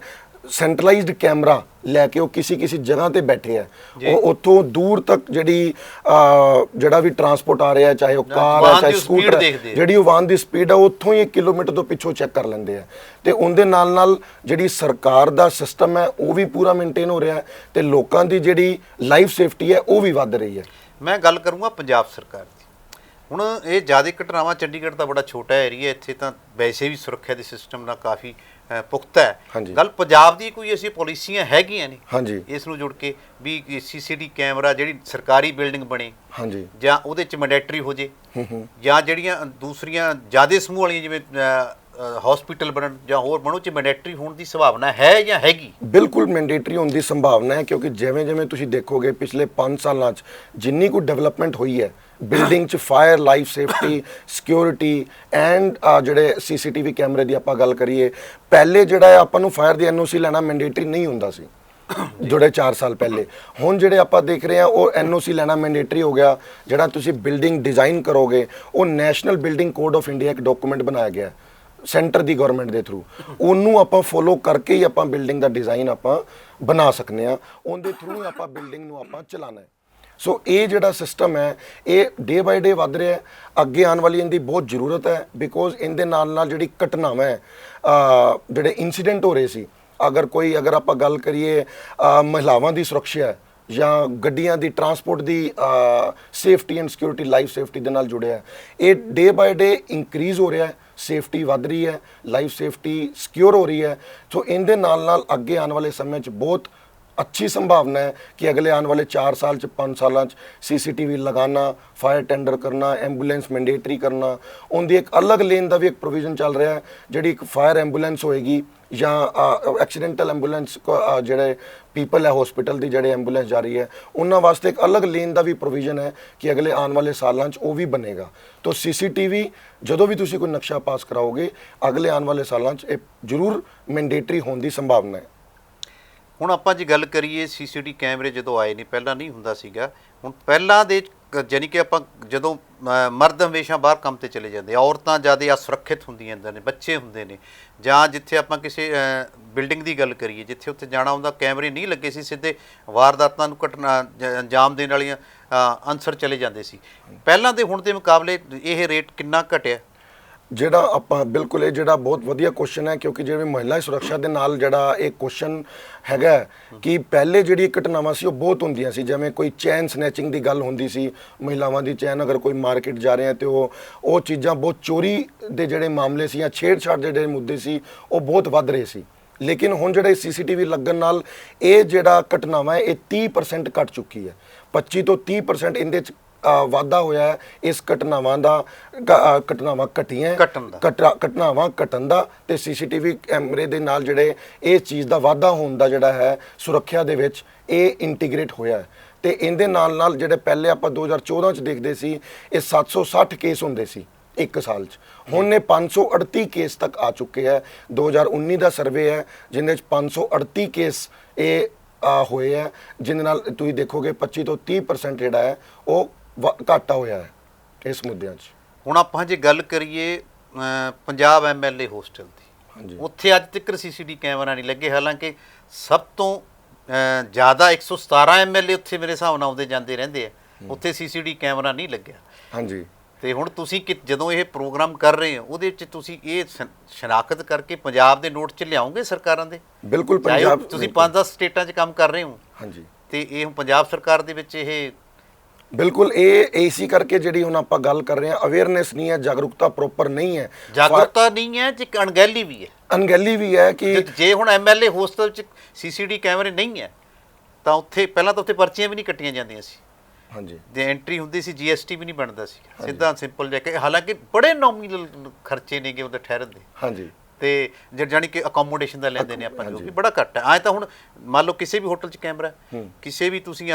ਸੈਂਟਰਲਾਈਜ਼ਡ ਕੈਮਰਾ ਲੈ ਕੇ ਉਹ ਕਿਸੇ ਜਗ੍ਹਾ ਤੇ ਬੈਠੇ ਆ, ਉਹ ਉੱਥੋਂ ਦੂਰ ਤੱਕ ਜਿਹੜਾ ਵੀ ਟਰਾਂਸਪੋਰਟ ਆ ਰਿਹਾ, ਚਾਹੇ ਉਹ ਕਾਰ ਹੈ ਚਾਹੇ ਸਕੂਟਰ ਹੈ, ਜਿਹੜੀ ਉਹ ਵਾਹਨ ਦੀ ਸਪੀਡ ਆ ਉੱਥੋਂ ਹੀ 1 ਕਿਲੋਮੀਟਰ ਤੋਂ ਪਿੱਛੋਂ ਚੈੱਕ ਕਰ ਲੈਂਦੇ ਆ। ਤੇ ਉਹਦੇ ਨਾਲ ਜਿਹੜੀ ਸਰਕਾਰ ਦਾ ਸਿਸਟਮ ਹੈ ਉਹ ਵੀ ਪੂਰਾ ਮੇਨਟੇਨ ਹੋ ਰਿਹਾ ਹੈ ਤੇ ਲੋਕਾਂ ਦੀ ਜਿਹੜੀ ਲਾਈਫ ਸੇਫਟੀ ਹੈ ਉਹ ਵੀ ਵੱਧ ਰਹੀ ਹੈ। ਮੈਂ ਗੱਲ ਕਰੂੰਗਾ ਪੰਜਾਬ ਸਰਕਾਰ ਦੀ। ਹੁਣ ਇਹ ਜ਼ਿਆਦਾ ਘਟਨਾਵਾਂ, ਚੰਡੀਗੜ੍ਹ ਤਾਂ ਬੜਾ ਛੋਟਾ ਏਰੀਆ, ਇੱਥੇ ਤਾਂ ਵੈਸੇ ਵੀ ਸੁਰੱਖਿਆ ਦੇ ਸਿਸਟਮ ਨਾਲ ਕਾਫੀ ਪੁਖਤਾ ਹੈ। ਗੱਲ ਪੰਜਾਬ ਦੀ ਕੋਈ ਅਸੀਂ ਪਾਲਿਸੀਆਂ ਹੈਗੀਆਂ ਨੇ ਹਾਂਜੀ ਇਸ ਨੂੰ ਜੁੜ ਕੇ ਵੀ CCTV ਕੈਮਰਾ ਜਿਹੜੀ ਸਰਕਾਰੀ ਬਿਲਡਿੰਗ ਬਣੇ ਹਾਂਜੀ ਜਾਂ ਉਹਦੇ ਚ ਮੈਂਡੇਟਰੀ ਹੋ ਜੇ, ਜਾਂ ਜਿਹੜੀਆਂ ਦੂਸਰੀਆਂ ਜ਼ਿਆਦਾ ਸਮੂਹ ਵਾਲੀਆਂ ਜਿਵੇਂ ਹਸਪੀਟਲ ਬਣਨ ਜਾਂ ਹੋਰ ਬਣੋ ਚ ਮੈਂਡੇਟਰੀ ਹੋਣ ਦੀ ਸੰਭਾਵਨਾ ਹੈ ਜਾਂ ਹੈਗੀ? ਬਿਲਕੁਲ ਮੈਂਡੇਟਰੀ ਹੋਣ ਦੀ ਸੰਭਾਵਨਾ ਹੈ, ਕਿਉਂਕਿ ਜਿਵੇਂ ਤੁਸੀਂ ਦੇਖੋਗੇ ਪਿਛਲੇ 5 ਸਾਲਾਂ 'ਚ ਜਿੰਨੀ ਕੋਈ ਡਿਵੈਲਪਮੈਂਟ ਹੋਈ ਹੈ ਬਿਲਡਿੰਗ 'ਚ, fire, life safety, security and ਜਿਹੜੇ CCTV ਕੈਮਰੇ ਦੀ ਆਪਾਂ ਗੱਲ ਕਰੀਏ, ਪਹਿਲੇ ਜਿਹੜਾ ਹੈ ਆਪਾਂ ਨੂੰ ਫਾਇਰ ਦੀ NOC ਲੈਣਾ ਮੈਂਡੇਟਰੀ ਨਹੀਂ ਹੁੰਦਾ ਸੀ ਜਿਹੜੇ 4 ਸਾਲ ਪਹਿਲੇ। ਹੁਣ ਜਿਹੜੇ ਆਪਾਂ ਦੇਖ ਰਹੇ ਹਾਂ ਉਹ NOC ਲੈਣਾ ਮੈਂਡੇਟਰੀ ਹੋ ਗਿਆ। ਜਿਹੜਾ ਤੁਸੀਂ ਬਿਲਡਿੰਗ ਡਿਜ਼ਾਈਨ ਕਰੋਗੇ ਉਹ national building code of India ਇੱਕ ਡਾਕੂਮੈਂਟ ਬਣਾਇਆ ਗਿਆ ਸੈਂਟਰ ਦੀ ਗਵਰਨਮੈਂਟ ਦੇ ਥਰੂ, ਉਹਨੂੰ ਆਪਾਂ ਫੋਲੋ ਕਰਕੇ ਹੀ ਆਪਾਂ ਬਿਲਡਿੰਗ ਦਾ ਡਿਜ਼ਾਈਨ ਆਪਾਂ ਬਣਾ ਸਕਨੇ ਆ, ਉਹਦੇ ਥਰੂ ਹੀ ਆਪਾਂ ਬਿਲਡਿੰਗ ਨੂੰ ਆਪਾਂ ਚਲਾਣਾ ਹੈ। ਸੋ ਇਹ ਜਿਹੜਾ ਸਿਸਟਮ ਹੈ ਇਹ ਡੇ ਬਾਈ ਡੇ ਵੱਧ ਰਿਹਾ ਹੈ, ਅੱਗੇ ਆਉਣ ਵਾਲੀ ਇਹਦੀ ਬਹੁਤ ਜ਼ਰੂਰਤ ਹੈ, ਬਿਕੋਜ਼ ਇਹਦੇ ਨਾਲ ਜਿਹੜੀ ਘਟਨਾਵਾਂ ਹੈ, ਜਿਹੜੇ ਇਨਸੀਡੈਂਟ ਹੋ ਰਹੇ ਸੀ, ਅਗਰ ਆਪਾਂ ਗੱਲ ਕਰੀਏ ਮਹਿਲਾਵਾਂ ਦੀ ਸੁਰੱਖਿਆ ਜਾਂ ਗੱਡੀਆਂ ਦੀ transport the safety and security, life safety ਦੇ ਨਾਲ ਜੁੜਿਆ, ਇਹ ਡੇ ਬਾਈ ਡੇ ਇਨਕਰੀਜ਼ ਹੋ ਰਿਹਾ ਹੈ, ਸੇਫਟੀ ਵੱਧ ਰਹੀ ਹੈ, ਲਾਈਫ ਸੇਫਟੀ ਸਿਕਿਉਰ ਹੋ ਰਹੀ ਹੈ। ਸੋ ਇਹਦੇ ਨਾਲ ਅੱਗੇ ਆਉਣ ਵਾਲੇ ਸਮੇਂ 'ਚ ਬਹੁਤ अच्छी संभावना है कि अगले आने वाले 4 साल 5 साल CCTV लगाना, फायर टेंडर करना, एंबूलेंस मैंडेटरी करना, उनकी एक अलग लेन का भी एक प्रोविजन चल रहा है। जी एक फायर एंबूलेंस होएगी या एक्सीडेंटल एंबूलेंस जोड़े पीपल है हॉस्पिटल की जोड़े एंबूलेंस जा रही है उन्होंने वास्ते एक अलग लेन का भी प्रोविजन है कि अगले आने वाले सालों वो भी बनेगा। तो CCTV जो भी तुसी कोई नक्शा पास कराओगे अगले आने वाले सालों जरूर मैंडेटरी होने की संभावना है। ਹੁਣ ਆਪਾਂ ਜੀ ਗੱਲ ਕਰੀਏ CCTV ਕੈਮਰੇ ਜਦੋਂ ਆਏ ਨੇ, ਪਹਿਲਾਂ ਨਹੀਂ ਹੁੰਦਾ ਸੀਗਾ। ਹੁਣ ਪਹਿਲਾਂ ਦੇ ਜਾਨੀ ਕਿ ਆਪਾਂ ਜਦੋਂ ਮਰਦ ਹਮੇਸ਼ਾ ਬਾਹਰ ਕੰਮ ਤੇ ਚਲੇ ਜਾਂਦੇ, ਔਰਤਾਂ ਜ਼ਿਆਦਾ ਅਸੁਰੱਖਿਅਤ ਹੁੰਦੀਆਂ ਨੇ, ਬੱਚੇ ਹੁੰਦੇ ਨੇ, ਜਾਂ ਜਿੱਥੇ ਆਪਾਂ ਕਿਸੇ ਬਿਲਡਿੰਗ ਦੀ ਗੱਲ ਕਰੀਏ ਜਿੱਥੇ ਉੱਥੇ ਜਾਣਾ ਹੁੰਦਾ ਕੈਮਰੇ ਨਹੀਂ ਲੱਗੇ ਸੀ, ਸਿੱਧੇ ਵਾਰਦਾਤਾਂ ਨੂੰ ਘਟਨਾ ਅੰਜਾਮ ਦੇਣ ਵਾਲੀਆਂ ਅਨਸਰ ਚਲੇ ਜਾਂਦੇ ਸੀ। ਪਹਿਲਾਂ ਦੇ ਹੁਣ ਦੇ ਮੁਕਾਬਲੇ ਇਹ ਰੇਟ ਕਿੰਨਾ ਘਟਿਆ? ਜਿਹੜਾ ਆਪਾਂ ਬਿਲਕੁਲ ਇਹ ਜਿਹੜਾ ਬਹੁਤ ਵਧੀਆ ਕੁਐਸਚਨ ਹੈ, ਕਿਉਂਕਿ ਜਿਵੇਂ ਮਹਿਲਾ ਸੁਰੱਖਿਆ ਦੇ ਨਾਲ ਜਿਹੜਾ ਇਹ ਕੁਐਸਚਨ ਹੈਗਾ ਕਿ ਪਹਿਲੇ ਜਿਹੜੀ ਘਟਨਾਵਾਂ ਸੀ ਉਹ ਬਹੁਤ ਹੁੰਦੀਆਂ ਸੀ, ਜਿਵੇਂ ਕੋਈ ਚੈਨ ਸਨੈਚਿੰਗ ਦੀ ਗੱਲ ਹੁੰਦੀ ਸੀ, ਮਹਿਲਾਵਾਂ ਦੀ ਚੈਨ ਅਗਰ ਕੋਈ ਮਾਰਕੀਟ ਜਾ ਰਿਹਾ ਤੇ ਉਹ ਚੀਜ਼ਾਂ ਬਹੁਤ ਚੋਰੀ ਦੇ ਜਿਹੜੇ ਮਾਮਲੇ ਸੀ ਜਾਂ ਛੇੜਛਾੜ ਦੇ ਜਿਹੜੇ ਮੁੱਦੇ ਸੀ ਉਹ ਬਹੁਤ ਵੱਧ ਰਹੇ ਸੀ। ਲੇਕਿਨ ਹੁਣ ਜਿਹੜੇ CCTV ਲੱਗਣ ਨਾਲ ਇਹ ਜਿਹੜਾ ਘਟਨਾਵਾਂ ਹੈ ਇਹ 30% ਘਟ ਚੁੱਕੀ ਹੈ, 25 ਤੋਂ 30% ਇਹਦੇ 'ਚ ਵਾਧਾ ਹੋਇਆ ਹੈ। ਇਸ ਘਟਨਾਵਾਂ ਘਟੀਆਂ ਘਟਨਾਵਾਂ ਘਟਣ ਦਾ ਤੇ CCTV ਕੈਮਰੇ ਦੇ ਨਾਲ ਜਿਹੜੇ ਇਹ ਚੀਜ਼ ਦਾ ਵਾਧਾ ਹੋਣ ਦਾ ਜਿਹੜਾ ਹੈ ਸੁਰੱਖਿਆ ਦੇ ਵਿੱਚ ਇਹ ਇੰਟੀਗ੍ਰੇਟ ਹੋਇਆ ਹੈ। ਤੇ ਇਹਦੇ ਨਾਲ ਜਿਹੜੇ ਪਹਿਲੇ ਆਪਾਂ 2014 ਚ ਦੇਖਦੇ ਸੀ ਇਹ 760 ਕੇਸ ਹੁੰਦੇ ਸੀ ਇੱਕ ਸਾਲ 'ਚ, ਹੁਣ ਇਹ 538 ਕੇਸ ਤੱਕ ਆ ਚੁੱਕੇ ਹੈ। 2019 ਦਾ ਸਰਵੇ ਹੈ ਜਿਹਦੇ ਵਿੱਚ 538 ਕੇਸ ਇਹ ਹੋਏ ਹੈ, ਜਿਹਦੇ ਨਾਲ ਤੁਸੀਂ ਦੇਖੋਗੇ 25 ਤੋਂ 30% ਜਿਹੜਾ ਹੈ ਉਹ ਘਾਟਾ ਹੋਇਆ ਹੈ ਇਸ ਮੁੱਦਿਆਂ 'ਚ। ਹੁਣ ਆਪਾਂ ਜੇ ਗੱਲ ਕਰੀਏ ਪੰਜਾਬ MLA ਹੋਸਟਲ ਦੀ, ਉੱਥੇ ਅੱਜ ਤੱਕ CCTV ਕੈਮਰਾ ਨਹੀਂ ਲੱਗੇ, ਹਾਲਾਂਕਿ ਸਭ ਤੋਂ ਜ਼ਿਆਦਾ 117 MLA ਉੱਥੇ ਮੇਰੇ ਹਿਸਾਬ ਨਾਲ ਆਉਂਦੇ ਜਾਂਦੇ ਰਹਿੰਦੇ ਆ, ਉੱਥੇ CCTV ਕੈਮਰਾ ਨਹੀਂ ਲੱਗਿਆ। ਹਾਂਜੀ। ਤੇ ਹੁਣ ਤੁਸੀਂ ਜਦੋਂ ਇਹ ਪ੍ਰੋਗਰਾਮ ਕਰ ਰਹੇ ਹੋ ਉਹਦੇ ਵਿੱਚ ਤੁਸੀਂ ਇਹ ਸ਼ਨਾਖਤ ਕਰਕੇ ਪੰਜਾਬ ਦੇ ਨੋਟ 'ਚ ਲਿਆਓਗੇ ਸਰਕਾਰਾਂ ਦੇ? ਬਿਲਕੁਲ, ਪੰਜਾਬ ਤੁਸੀਂ 5-10 ਸਟੇਟਾਂ 'ਚ ਕੰਮ ਕਰ ਰਹੇ ਹੋ। ਹਾਂਜੀ। ਤੇ ਇਹ ਹੁਣ ਪੰਜਾਬ ਸਰਕਾਰ ਦੇ ਵਿੱਚ ਇਹ ਬਿਲਕੁਲ ਇਹ ਇਸੇ ਕਰਕੇ ਜਿਹੜੀ ਹੁਣ ਆਪਾਂ ਗੱਲ ਕਰ ਰਹੇ ਹਾਂ ਅਵੇਅਰਨੈਸ ਨਹੀਂ ਹੈ, ਜਾਗਰੂਕਤਾ ਪ੍ਰੋਪਰ ਨਹੀਂ ਹੈ। ਜਾਗਰੂਕਤਾ ਨਹੀਂ ਹੈ ਜੀ, ਅਣਗਹਿਲੀ ਵੀ ਹੈ। ਅਣਗਹਿਲੀ ਵੀ ਹੈ ਕਿ ਜੇ ਹੁਣ MLA ਹੋਸਟਲ 'ਚ CCTV ਕੈਮਰੇ ਨਹੀਂ ਹੈ ਤਾਂ ਉੱਥੇ ਪਹਿਲਾਂ ਤਾਂ ਉੱਥੇ ਪਰਚੀਆਂ ਵੀ ਨਹੀਂ ਕੱਟੀਆਂ ਜਾਂਦੀਆਂ ਸੀ। ਹਾਂਜੀ। ਜੇ ਐਂਟਰੀ ਹੁੰਦੀ ਸੀ GST ਵੀ ਨਹੀਂ ਬਣਦਾ ਸੀ, ਸਿੱਧਾ ਸਿੰਪਲ ਜਾ ਕੇ, ਹਾਲਾਂਕਿ ਬੜੇ ਨੋਮੀਨਲ ਖਰਚੇ ਨੇਗੇ ਉਹਦੇ ਠਹਿਰਨ ਦੇ। ਹਾਂਜੀ। ਤੇ ਜਾਨੀ ਕਿ ਅਕੋਮੋਡੇਸ਼ਨ ਦਾ ਲੈਂਦੇ ਨੇ ਆਪਾਂ ਜੋ ਵੀ ਬੜਾ ਘੱਟ ਹੈ। ਐਂ ਤਾਂ ਹੁਣ ਮੰਨ ਲਓ ਕਿਸੇ ਵੀ ਹੋਟਲ 'ਚ ਕੈਮਰਾ, ਕਿਸੇ ਵੀ ਤੁਸੀਂ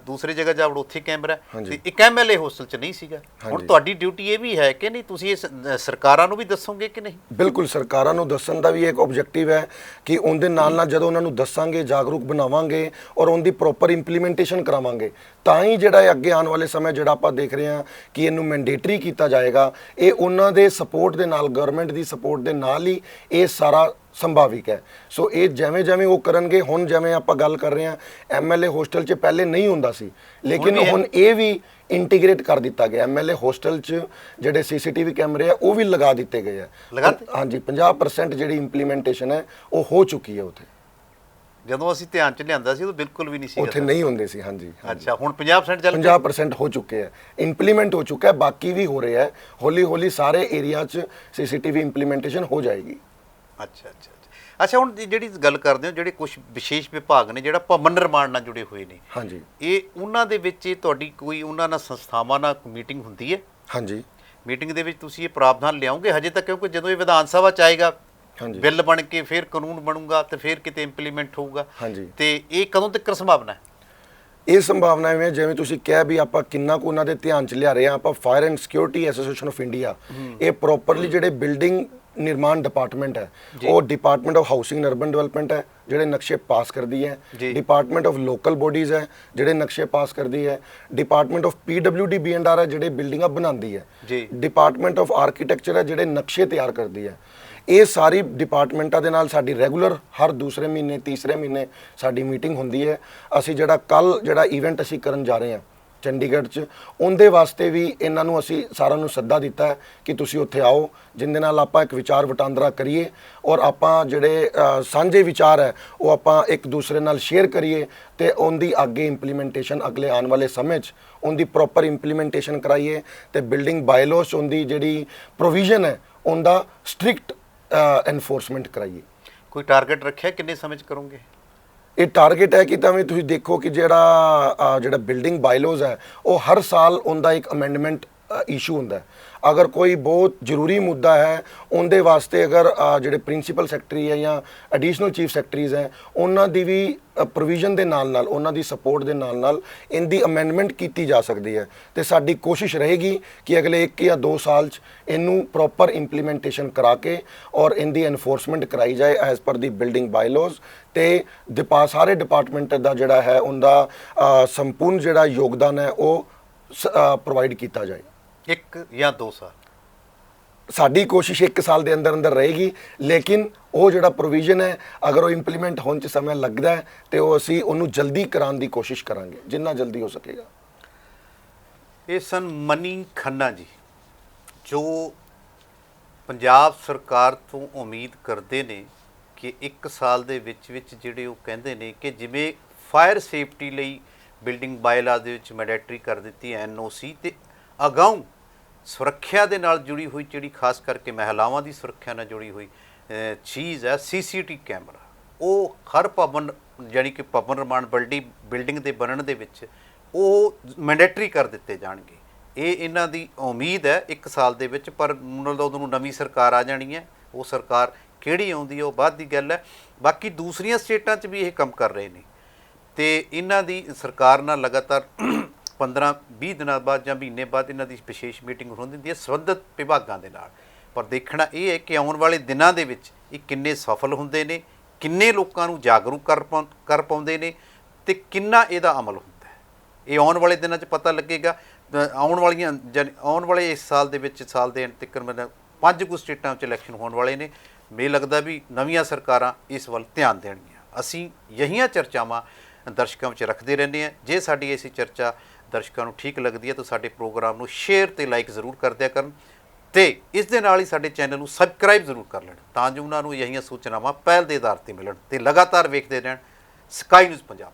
ਦੂਸਰੀ ਜਗ੍ਹਾ ਜਾਵੜੋ ਉੱਥੇ ਕੈਮਰਾ, ਤੇ ਇੱਕ MLA ਹੋਸਟਲ 'ਚ ਨਹੀਂ ਸੀਗਾ। ਹੁਣ ਤੁਹਾਡੀ ਡਿਊਟੀ ਇਹ ਵੀ ਹੈ ਕਿ ਨਹੀਂ, ਤੁਸੀਂ ਇਹ ਸਰਕਾਰਾਂ ਨੂੰ ਵੀ ਦੱਸੋਗੇ ਕਿ ਨਹੀਂ? ਬਿਲਕੁਲ, ਸਰਕਾਰਾਂ ਨੂੰ ਦੱਸਣ ਦਾ ਵੀ ਇੱਕ ਆਬਜੈਕਟਿਵ ਹੈ ਕਿ ਉਹਦੇ ਨਾਲ ਜਦੋਂ ਉਹਨਾਂ ਨੂੰ ਦੱਸਾਂਗੇ, ਜਾਗਰੂਕ ਬਣਾਵਾਂਗੇ ਔਰ ਉਹਦੀ ਪ੍ਰੋਪਰ ਇੰਪਲੀਮੈਂਟੇਸ਼ਨ ਕਰਾਵਾਂਗੇ ਤਾਂ ਹੀ ਜਿਹੜਾ ਅੱਗੇ ਆਉਣ ਵਾਲੇ ਸਮੇਂ ਜਿਹੜਾ ਆਪਾਂ ਦੇਖ ਰਹੇ ਹਾਂ ਕਿ ਇਹਨੂੰ ਮੈਂਡੇਟਰੀ ਕੀਤਾ ਜਾਏਗਾ। ਇਹ ਉਹਨਾਂ ਦੇ ਸਪੋਰਟ ਦੇ ਨਾਲ, ਗਵਰਨਮੈਂਟ ਦੀ ਸਪੋਰਟ ਦੇ ਨਾਲ ਹੀ ਇਹ ਸਾਰਾ ਸੰਭਾਵਿਕ ਹੈ। ਸੋ ਇਹ ਜਿਵੇਂ ਜਿਵੇਂ ਉਹ ਕਰਨਗੇ, ਹੁਣ ਜਿਵੇਂ ਆਪਾਂ ਗੱਲ ਕਰ ਰਹੇ ਹਾਂ ਐਮਐਲਏ ਹੋਸਟਲ 'ਚ ਪਹਿਲੇ ਨਹੀਂ ਹੁੰਦਾ ਸੀ, ਲੇਕਿਨ ਹੁਣ ਇਹ ਵੀ ਇੰਟੀਗ੍ਰੇਟ ਕਰ ਦਿੱਤਾ ਗਿਆ। ਐਮਐਲਏ ਹੋਸਟਲ 'ਚ ਜਿਹੜੇ ਸੀਸੀਟੀਵੀ ਕੈਮਰੇ ਆ ਉਹ ਵੀ ਲਗਾ ਦਿੱਤੇ ਗਏ ਆ। ਹਾਂਜੀ, 50% ਜਿਹੜੀ ਇੰਪਲੀਮੈਂਟੇਸ਼ਨ ਹੈ ਉਹ ਹੋ ਚੁੱਕੀ ਹੈ ਉੱਥੇ। ਜਦੋਂ ਅਸੀਂ ਧਿਆਨ ਚ ਲਿਆਂਦਾ ਸੀ ਉਹ ਬਿਲਕੁਲ ਵੀ ਨਹੀਂ ਸੀ ਉੱਥੇ ਨਹੀਂ ਹੁੰਦੇ ਸੀ। ਹਾਂਜੀ, ਅੱਛਾ, ਹੁਣ 50% ਚੱਲ 50% ਹੋ ਚੁੱਕੇ ਹੈ, ਇੰਪਲੀਮੈਂਟ ਹੋ ਚੁੱਕਾ ਹੈ, ਬਾਕੀ ਵੀ ਹੋ ਰਿਹਾ ਹੈ। ਹੌਲੀ ਹੌਲੀ ਸਾਰੇ ਏਰੀਆ 'ਚ ਸੀਸੀਟੀਵੀ ਇੰਪਲੀਮੈਂਟੇਸ਼ਨ ਹੋ ਜਾਏਗੀ। ਅੱਛਾ ਅੱਛਾ ਅੱਛਾ, ਹੁਣ ਜਿਹੜੀ ਗੱਲ ਕਰਦੇ ਹੋ, ਜਿਹੜੇ ਕੁਝ ਵਿਸ਼ੇਸ਼ ਵਿਭਾਗ ਨੇ ਜਿਹੜਾ ਭਵਨ ਨਿਰਮਾਣ ਨਾਲ ਜੁੜੇ ਹੋਏ ਨੇ, ਹਾਂਜੀ, ਇਹ ਉਹਨਾਂ ਦੇ ਵਿੱਚ ਇਹ ਤੁਹਾਡੀ ਕੋਈ ਉਹਨਾਂ ਨਾਲ ਸੰਸਥਾਵਾਂ ਨਾਲ ਮੀਟਿੰਗ ਹੁੰਦੀ ਹੈ? ਹਾਂਜੀ, ਮੀਟਿੰਗ ਦੇ ਵਿੱਚ ਤੁਸੀਂ ਇਹ ਪ੍ਰਾਵਧਾਨ ਲਿਆਓਗੇ ਹਜੇ ਤੱਕ? ਕਿਉਂਕਿ ਜਦੋਂ ਇਹ ਵਿਧਾਨ ਸਭਾ ਚ ਆਏਗਾ, ਹਾਂਜੀ, ਬਿੱਲ ਬਣ ਕੇ ਫਿਰ ਕਾਨੂੰਨ ਬਣੂਗਾ ਤੇ ਫਿਰ ਕਿਤੇ ਇੰਪਲੀਮੈਂਟ ਹੋਊਗਾ, ਹਾਂਜੀ, ਤੇ ਇਹ ਕਦੋਂ ਤੱਕ ਸੰਭਾਵਨਾ ਹੈ? ਇਹ ਸੰਭਾਵਨਾ ਹੈ ਜਿਵੇਂ ਤੁਸੀਂ ਕਿਹਾ ਵੀ ਆਪਾਂ ਕਿੰਨਾ ਕੁ ਉਹਨਾਂ ਦੇ ਧਿਆਨ 'ਚ ਲਿਆ ਰਹੇ ਹਾਂ। ਆਪਾਂ fire and security association of India, ਇਹ ਪ੍ਰੋਪਰਲੀ ਜਿਹੜੇ ਬਿਲਡਿੰਗ ਨਿਰਮਾਣ ਡਿਪਾਰਟਮੈਂਟ ਹੈ, ਉਹ department of housing and urban development ਹੈ ਜਿਹੜੇ ਨਕਸ਼ੇ ਪਾਸ ਕਰਦੀ ਹੈ। ਡਿਪਾਰਟਮੈਂਟ ਆਫ ਲੋਕਲ ਬੋਡੀਜ਼ ਹੈ ਜਿਹੜੇ ਨਕਸ਼ੇ ਪਾਸ ਕਰਦੀ ਹੈ। ਡਿਪਾਰਟਮੈਂਟ ਆਫ PWD B&R ਹੈ ਜਿਹੜੇ ਬਿਲਡਿੰਗਾਂ ਬਣਾਉਂਦੀ ਹੈ। ਡਿਪਾਰਟਮੈਂਟ ਆਫ ਆਰਕੀਟੈਕਚਰ ਹੈ ਜਿਹੜੇ ਨਕਸ਼ੇ ਤਿਆਰ ਕਰਦੀ ਹੈ। ਇਹ ਸਾਰੀ ਡਿਪਾਰਟਮੈਂਟਾਂ ਦੇ ਨਾਲ ਸਾਡੀ ਰੈਗੂਲਰ ਹਰ ਦੂਸਰੇ ਮਹੀਨੇ ਤੀਸਰੇ ਮਹੀਨੇ ਸਾਡੀ ਮੀਟਿੰਗ ਹੁੰਦੀ ਹੈ। ਅਸੀਂ ਜਿਹੜਾ ਇਵੈਂਟ ਅਸੀਂ ਕਰਨ ਜਾ ਰਹੇ ਹਾਂ ਚੰਡੀਗੜ੍ਹ 'ਚ, ਉਹਦੇ ਵਾਸਤੇ ਵੀ ਇਹਨਾਂ ਨੂੰ ਅਸੀਂ ਸਾਰਿਆਂ ਨੂੰ ਸੱਦਾ ਦਿੱਤਾ ਹੈ ਕਿ ਤੁਸੀਂ ਉੱਥੇ ਆਓ, ਜਿਹਦੇ ਨਾਲ ਆਪਾਂ ਇੱਕ ਵਿਚਾਰ ਵਟਾਂਦਰਾ ਕਰੀਏ ਔਰ ਆਪਾਂ ਜਿਹੜੇ ਸਾਂਝੇ ਵਿਚਾਰ ਹੈ ਉਹ ਆਪਾਂ ਇੱਕ ਦੂਸਰੇ ਨਾਲ ਸ਼ੇਅਰ ਕਰੀਏ ਤੇ ਉਹਦੀ ਅੱਗੇ ਇੰਪਲੀਮੈਂਟੇਸ਼ਨ ਅਗਲੇ ਆਉਣ ਵਾਲੇ ਸਮੇਂ 'ਚ ਉਹਦੀ ਪ੍ਰੋਪਰ ਇੰਪਲੀਮੈਂਟੇਸ਼ਨ ਕਰਾਈਏ ਤੇ ਬਿਲਡਿੰਗ ਬਾਇਲੋਸ ਉਹਦੀ ਜਿਹੜੀ ਪ੍ਰੋਵੀਜ਼ਨ ਹੈ ਉਹਦਾ ਸਟ੍ਰਿਕਟ ਐਨਫੋਰਸਮੈਂਟ ਕਰਾਈਏ। ਕੋਈ ਟਾਰਗੇਟ ਰੱਖਿਆ ਕਿੰਨੇ ਸਮੇਂ 'ਚ ਕਰੋਗੇ? ਇਹ ਟਾਰਗੇਟ ਹੈ ਕਿ ਤਾਂ ਤੁਸੀਂ ਦੇਖੋ ਕਿ ਜਿਹੜਾ ਬਿਲਡਿੰਗ ਬਾਇਲੋਜ਼ ਹੈ ਉਹ ਹਰ ਸਾਲ ਉਹਦਾ ਇੱਕ ਅਮੈਂਡਮੈਂਟ ਇਸ਼ੂ ਹੁੰਦਾ ਹੈ। ਅਗਰ ਕੋਈ ਬਹੁਤ ਜ਼ਰੂਰੀ ਮੁੱਦਾ ਹੈ ਉਹਦੇ ਵਾਸਤੇ ਅਗਰ ਜਿਹੜੇ ਪ੍ਰਿੰਸੀਪਲ ਸੈਕਟਰੀ ਹੈ ਜਾਂ ਐਡੀਸ਼ਨਲ ਚੀਫ ਸੈਕਟਰੀਜ਼ ਹੈ ਉਹਨਾਂ ਦੀ ਵੀ ਪ੍ਰੋਵੀਜ਼ਨ ਦੇ ਨਾਲ ਨਾਲ ਉਹਨਾਂ ਦੀ ਸਪੋਰਟ ਦੇ ਨਾਲ ਨਾਲ ਇਹਦੀ ਅਮੈਂਡਮੈਂਟ ਕੀਤੀ ਜਾ ਸਕਦੀ ਹੈ। ਤੇ ਸਾਡੀ ਕੋਸ਼ਿਸ਼ ਰਹੇਗੀ ਕਿ ਅਗਲੇ 1 ਜਾਂ 2 ਸਾਲ 'ਚ ਇਹਨੂੰ ਪ੍ਰੋਪਰ ਇੰਪਲੀਮੈਂਟੇਸ਼ਨ ਕਰਾ ਕੇ ਔਰ ਇਹਦੀ ਐਨਫੋਰਸਮੈਂਟ ਕਰਾਈ ਜਾਏ ਐਜ਼ ਪਰ ਦੀ ਬਿਲਡਿੰਗ ਬਾਇਲੋਜ਼ ਤੇ ਸਾਰੇ ਡਿਪਾਰਟਮੈਂਟ ਦਾ ਜਿਹੜਾ ਹੈ ਉਹਦਾ ਸੰਪੂਰਨ ਜਿਹੜਾ ਯੋਗਦਾਨ ਹੈ ਉਹ ਪ੍ਰੋਵਾਈਡ ਕੀਤਾ ਜਾਏ। 1 ਜਾਂ 2 ਸਾਲ ਸਾਡੀ ਕੋਸ਼ਿਸ਼ 1 ਸਾਲ ਦੇ ਅੰਦਰ ਅੰਦਰ ਰਹੇਗੀ, ਲੇਕਿਨ ਉਹ ਜਿਹੜਾ ਪ੍ਰੋਵੀਜ਼ਨ ਹੈ ਅਗਰ ਉਹ ਇੰਪਲੀਮੈਂਟ ਹੋਣ 'ਚ ਸਮਾਂ ਲੱਗਦਾ ਹੈ ਤੇ ਉਹ ਅਸੀਂ ਉਹਨੂੰ ਜਲਦੀ ਕਰਾਉਣ ਦੀ ਕੋਸ਼ਿਸ਼ ਕਰਾਂਗੇ ਜਿੰਨਾ ਜਲਦੀ ਹੋ ਸਕੇਗਾ। ਇਹ ਸਨ ਮਨੀ ਖੰਨਾ ਜੀ, ਜੋ ਪੰਜਾਬ ਸਰਕਾਰ ਤੋਂ ਉਮੀਦ ਕਰਦੇ ਨੇ ਕਿ 1 ਸਾਲ ਦੇ ਵਿੱਚ ਜਿਹੜੇ ਉਹ ਕਹਿੰਦੇ ਨੇ ਕਿ ਜਿਵੇਂ ਫਾਇਰ ਸੇਫਟੀ ਲਈ ਬਿਲਡਿੰਗ ਬਾਇਲਾ ਦੇ ਵਿੱਚ ਮੈਂਡੇਟਰੀ ਕਰ ਦਿੱਤੀ ਹੈ NOC, ਤੇ ਅਗਾਊਂ ਸੁਰੱਖਿਆ ਦੇ ਨਾਲ ਜੁੜੀ ਹੋਈ ਜਿਹੜੀ ਖਾਸ ਕਰਕੇ ਮਹਿਲਾਵਾਂ ਦੀ ਸੁਰੱਖਿਆ ਨਾਲ ਜੁੜੀ ਹੋਈ ਚੀਜ਼ ਹੈ CCTV ਕੈਮਰਾ, ਉਹ ਹਰ ਭਵਨ ਜਾਣੀ ਕਿ ਭਵਨ ਨਿਰਮਾਣ ਬਿਲਡਿੰਗ ਦੇ ਬਣਨ ਦੇ ਵਿੱਚ ਉਹ ਮੈਂਡੇਟਰੀ ਕਰ ਦਿੱਤੇ ਜਾਣਗੇ। ਇਹ ਇਹਨਾਂ ਦੀ ਉਮੀਦ ਹੈ 1 ਸਾਲ ਦੇ ਵਿੱਚ, ਪਰ ਉਦੋਂ ਨੂੰ ਨਵੀਂ ਸਰਕਾਰ ਆ ਜਾਣੀ ਹੈ। ਉਹ ਸਰਕਾਰ ਕਿਹੜੀ ਆਉਂਦੀ ਹੈ ਉਹ ਬਾਅਦ ਦੀ ਗੱਲ ਹੈ। ਬਾਕੀ ਦੂਸਰੀਆਂ ਸਟੇਟਾਂ 'ਚ ਵੀ ਇਹ ਕੰਮ ਕਰ ਰਹੇ ਨੇ ਤੇ ਇਹਨਾਂ ਦੀ ਸਰਕਾਰ ਨਾਲ ਲਗਾਤਾਰ 15-20 ਦਿਨਾਂ ਬਾਅਦ ਜਾਂ ਮਹੀਨੇ ਬਾਅਦ ਇਹਨਾਂ ਦੀ ਵਿਸ਼ੇਸ਼ ਮੀਟਿੰਗ ਹੁੰਦੀ ਹੈ ਸੰਬੰਧਿਤ ਵਿਭਾਗਾਂ ਦੇ ਨਾਲ। ਪਰ ਦੇਖਣਾ ਇਹ ਹੈ ਕਿ ਆਉਣ ਵਾਲੇ ਦਿਨਾਂ ਦੇ ਵਿੱਚ ਇਹ ਕਿੰਨੇ ਸਫਲ ਹੁੰਦੇ ਨੇ, ਕਿੰਨੇ ਲੋਕਾਂ ਨੂੰ ਜਾਗਰੂਕ ਕਰ ਪਾਉਂਦੇ ਨੇ ਤੇ ਕਿੰਨਾ ਇਹਦਾ ਅਮਲ ਹੁੰਦਾ ਹੈ। ਇਹ ਆਉਣ ਵਾਲੇ ਦਿਨਾਂ 'ਚ ਪਤਾ ਲੱਗੇਗਾ। ਆਉਣ ਵਾਲੇ ਇਸ ਸਾਲ ਦੇ ਵਿੱਚ, ਸਾਲ ਦੇ ਅੰਤ ਤੱਕ ਮਤਲਬ 5 ਕੁ ਸਟੇਟਾਂ 'ਚ ਇਲੈਕਸ਼ਨ ਹੋਣ ਵਾਲੇ ਨੇ। ਮੈਨੂੰ ਲੱਗਦਾ ਵੀ ਨਵੀਆਂ ਸਰਕਾਰਾਂ ਇਸ ਵੱਲ ਧਿਆਨ ਦੇਣਗੀਆਂ। ਅਸੀਂ ਯਹੀਆਂ ਚਰਚਾਵਾਂ ਦਰਸ਼ਕਾਂ ਵਿੱਚ ਰੱਖਦੇ ਰਹਿੰਦੇ ਹਾਂ। ਜੇ ਸਾਡੀ ਐਸੀ ਚਰਚਾ ਦਰਸ਼ਕਾਂ ਨੂੰ ਠੀਕ ਲੱਗਦੀ ਹੈ ਤਾਂ ਸਾਡੇ ਪ੍ਰੋਗਰਾਮ ਨੂੰ ਸ਼ੇਅਰ ਤੇ ਲਾਈਕ ਜ਼ਰੂਰ ਕਰ ਦਿਆ ਕਰਨ ਤੇ ਇਸ ਦੇ ਨਾਲ ਹੀ ਸਾਡੇ ਚੈਨਲ ਨੂੰ ਸਬਸਕ੍ਰਾਈਬ ਜ਼ਰੂਰ ਕਰ ਲੈਣ ਤਾਂ ਜੋ ਉਹਨਾਂ ਨੂੰ ਯਹੀਆਂ ਸੂਚਨਾਵਾਂ ਪਹਿਲ ਦੇ ਆਧਾਰ ਤੇ ਮਿਲਣ ਤੇ ਲਗਾਤਾਰ ਵੇਖਦੇ ਰਹਿਣ ਸਕਾਈ ਨਿਊਜ਼ ਪੰਜਾਬ।